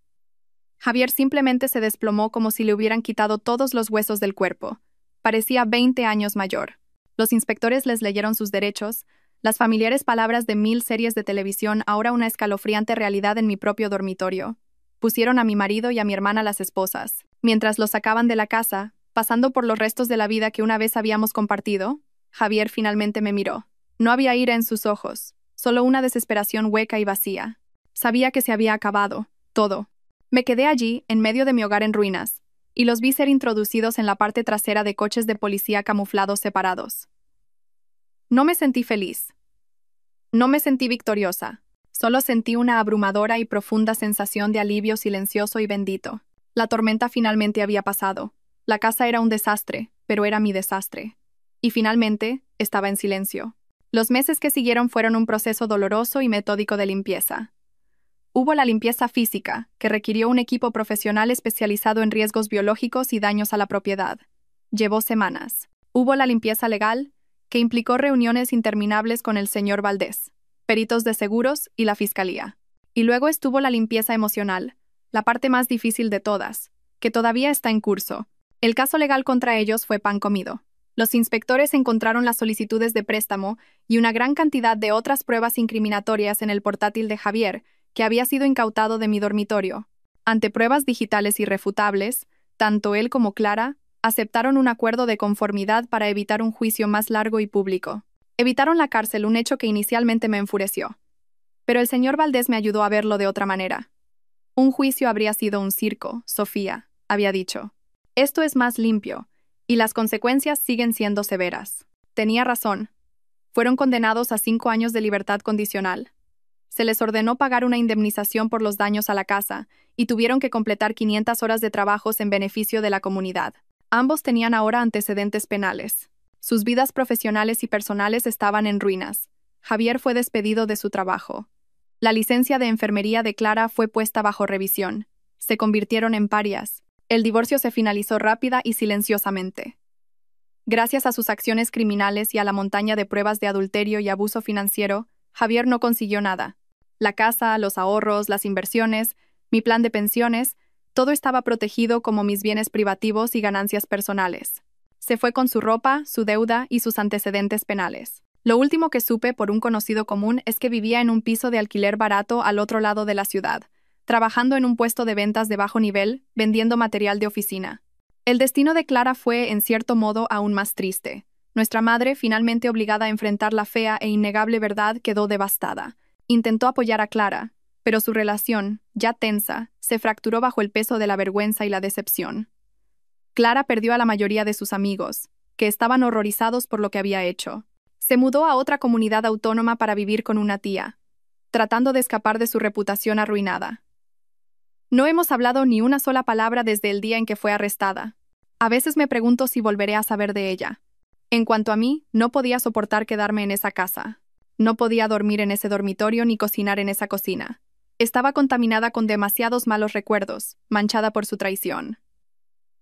Javier simplemente se desplomó como si le hubieran quitado todos los huesos del cuerpo. Parecía 20 años mayor. Los inspectores les leyeron sus derechos, las familiares palabras de 1000 series de televisión, ahora una escalofriante realidad en mi propio dormitorio. Pusieron a mi marido y a mi hermana las esposas. Mientras los sacaban de la casa, pasando por los restos de la vida que una vez habíamos compartido, Javier finalmente me miró. No había ira en sus ojos, solo una desesperación hueca y vacía. Sabía que se había acabado, todo. Me quedé allí, en medio de mi hogar en ruinas, y los vi ser introducidos en la parte trasera de coches de policía camuflados separados. No me sentí feliz. No me sentí victoriosa. Solo sentí una abrumadora y profunda sensación de alivio silencioso y bendito. La tormenta finalmente había pasado. La casa era un desastre, pero era mi desastre. Y finalmente, estaba en silencio. Los meses que siguieron fueron un proceso doloroso y metódico de limpieza. Hubo la limpieza física, que requirió un equipo profesional especializado en riesgos biológicos y daños a la propiedad. Llevó semanas. Hubo la limpieza legal, que implicó reuniones interminables con el señor Valdés, peritos de seguros y la fiscalía. Y luego estuvo la limpieza emocional, la parte más difícil de todas, que todavía está en curso. El caso legal contra ellos fue pan comido. Los inspectores encontraron las solicitudes de préstamo y una gran cantidad de otras pruebas incriminatorias en el portátil de Javier, que había sido incautado de mi dormitorio. Ante pruebas digitales irrefutables, tanto él como Clara aceptaron un acuerdo de conformidad para evitar un juicio más largo y público. Evitaron la cárcel, un hecho que inicialmente me enfureció. Pero el señor Valdés me ayudó a verlo de otra manera. Un juicio habría sido un circo, Sofía, había dicho. Esto es más limpio, y las consecuencias siguen siendo severas. Tenía razón. Fueron condenados a 5 años de libertad condicional. Se les ordenó pagar una indemnización por los daños a la casa, y tuvieron que completar 500 horas de trabajos en beneficio de la comunidad. Ambos tenían ahora antecedentes penales. Sus vidas profesionales y personales estaban en ruinas. Javier fue despedido de su trabajo. La licencia de enfermería de Clara fue puesta bajo revisión. Se convirtieron en parias. El divorcio se finalizó rápida y silenciosamente. Gracias a sus acciones criminales y a la montaña de pruebas de adulterio y abuso financiero, Javier no consiguió nada. La casa, los ahorros, las inversiones, mi plan de pensiones, todo estaba protegido como mis bienes privativos y ganancias personales. Se fue con su ropa, su deuda y sus antecedentes penales. Lo último que supe por un conocido común es que vivía en un piso de alquiler barato al otro lado de la ciudad, trabajando en un puesto de ventas de bajo nivel, vendiendo material de oficina. El destino de Clara fue, en cierto modo, aún más triste. Nuestra madre, finalmente obligada a enfrentar la fea e innegable verdad, quedó devastada. Intentó apoyar a Clara, pero su relación, ya tensa, se fracturó bajo el peso de la vergüenza y la decepción. Clara perdió a la mayoría de sus amigos, que estaban horrorizados por lo que había hecho. Se mudó a otra comunidad autónoma para vivir con una tía, tratando de escapar de su reputación arruinada. No hemos hablado ni una sola palabra desde el día en que fue arrestada. A veces me pregunto si volveré a saber de ella. En cuanto a mí, no podía soportar quedarme en esa casa. No podía dormir en ese dormitorio ni cocinar en esa cocina. Estaba contaminada con demasiados malos recuerdos, manchada por su traición.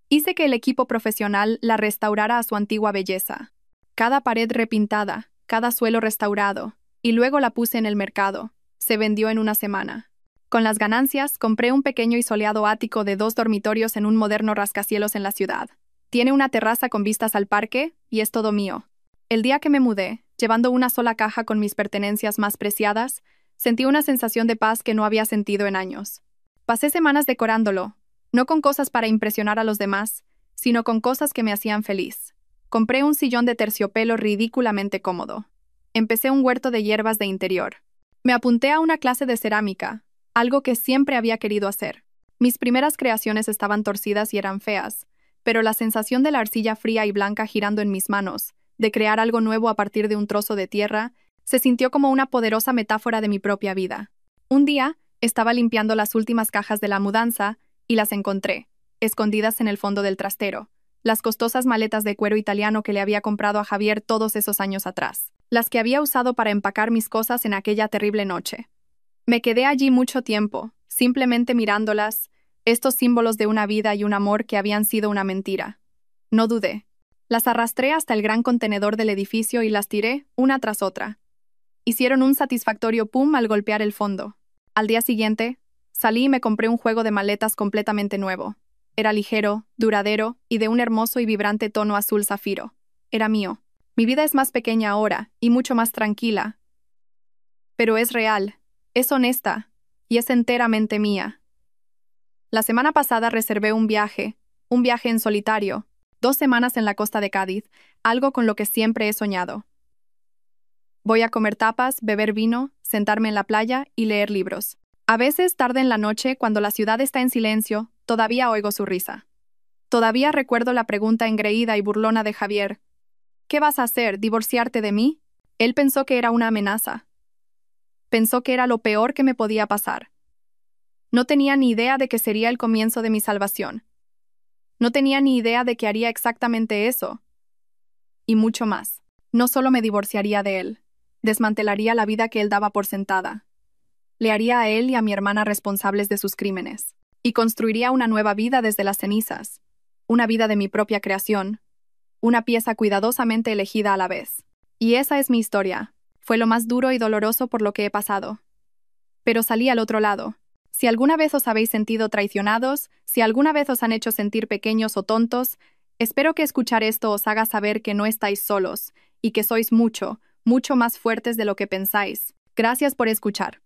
Hice que el equipo profesional la restaurara a su antigua belleza. Cada pared repintada, cada suelo restaurado, y luego la puse en el mercado. Se vendió en una semana. Con las ganancias, compré un pequeño y soleado ático de 2 dormitorios en un moderno rascacielos en la ciudad. Tiene una terraza con vistas al parque, y es todo mío. El día que me mudé, llevando una sola caja con mis pertenencias más preciadas, sentí una sensación de paz que no había sentido en años. Pasé semanas decorándolo, no con cosas para impresionar a los demás, sino con cosas que me hacían feliz. Compré un sillón de terciopelo ridículamente cómodo. Empecé un huerto de hierbas de interior. Me apunté a una clase de cerámica, algo que siempre había querido hacer. Mis primeras creaciones estaban torcidas y eran feas, pero la sensación de la arcilla fría y blanca girando en mis manos, de crear algo nuevo a partir de un trozo de tierra, se sintió como una poderosa metáfora de mi propia vida. Un día, estaba limpiando las últimas cajas de la mudanza y las encontré, escondidas en el fondo del trastero, las costosas maletas de cuero italiano que le había comprado a Javier todos esos años atrás, las que había usado para empacar mis cosas en aquella terrible noche. Me quedé allí mucho tiempo, simplemente mirándolas, estos símbolos de una vida y un amor que habían sido una mentira. No dudé. Las arrastré hasta el gran contenedor del edificio y las tiré, una tras otra. Hicieron un satisfactorio pum al golpear el fondo. Al día siguiente, salí y me compré un juego de maletas completamente nuevo. Era ligero, duradero y de un hermoso y vibrante tono azul zafiro. Era mío. Mi vida es más pequeña ahora y mucho más tranquila. Pero es real, es honesta y es enteramente mía. La semana pasada reservé un viaje en solitario, 2 semanas en la costa de Cádiz, algo con lo que siempre he soñado. Voy a comer tapas, beber vino, sentarme en la playa y leer libros. A veces, tarde en la noche, cuando la ciudad está en silencio, todavía oigo su risa. Todavía recuerdo la pregunta engreída y burlona de Javier. ¿Qué vas a hacer, divorciarte de mí? Él pensó que era una amenaza. Pensó que era lo peor que me podía pasar. No tenía ni idea de que sería el comienzo de mi salvación. No tenía ni idea de que haría exactamente eso. Y mucho más. No solo me divorciaría de él, desmantelaría la vida que él daba por sentada. Le haría a él y a mi hermana responsables de sus crímenes. Y construiría una nueva vida desde las cenizas. Una vida de mi propia creación. Una pieza cuidadosamente elegida a la vez. Y esa es mi historia. Fue lo más duro y doloroso por lo que he pasado. Pero salí al otro lado. Si alguna vez os habéis sentido traicionados, si alguna vez os han hecho sentir pequeños o tontos, espero que escuchar esto os haga saber que no estáis solos y que sois mucho, mucho más fuertes de lo que pensáis. Gracias por escuchar.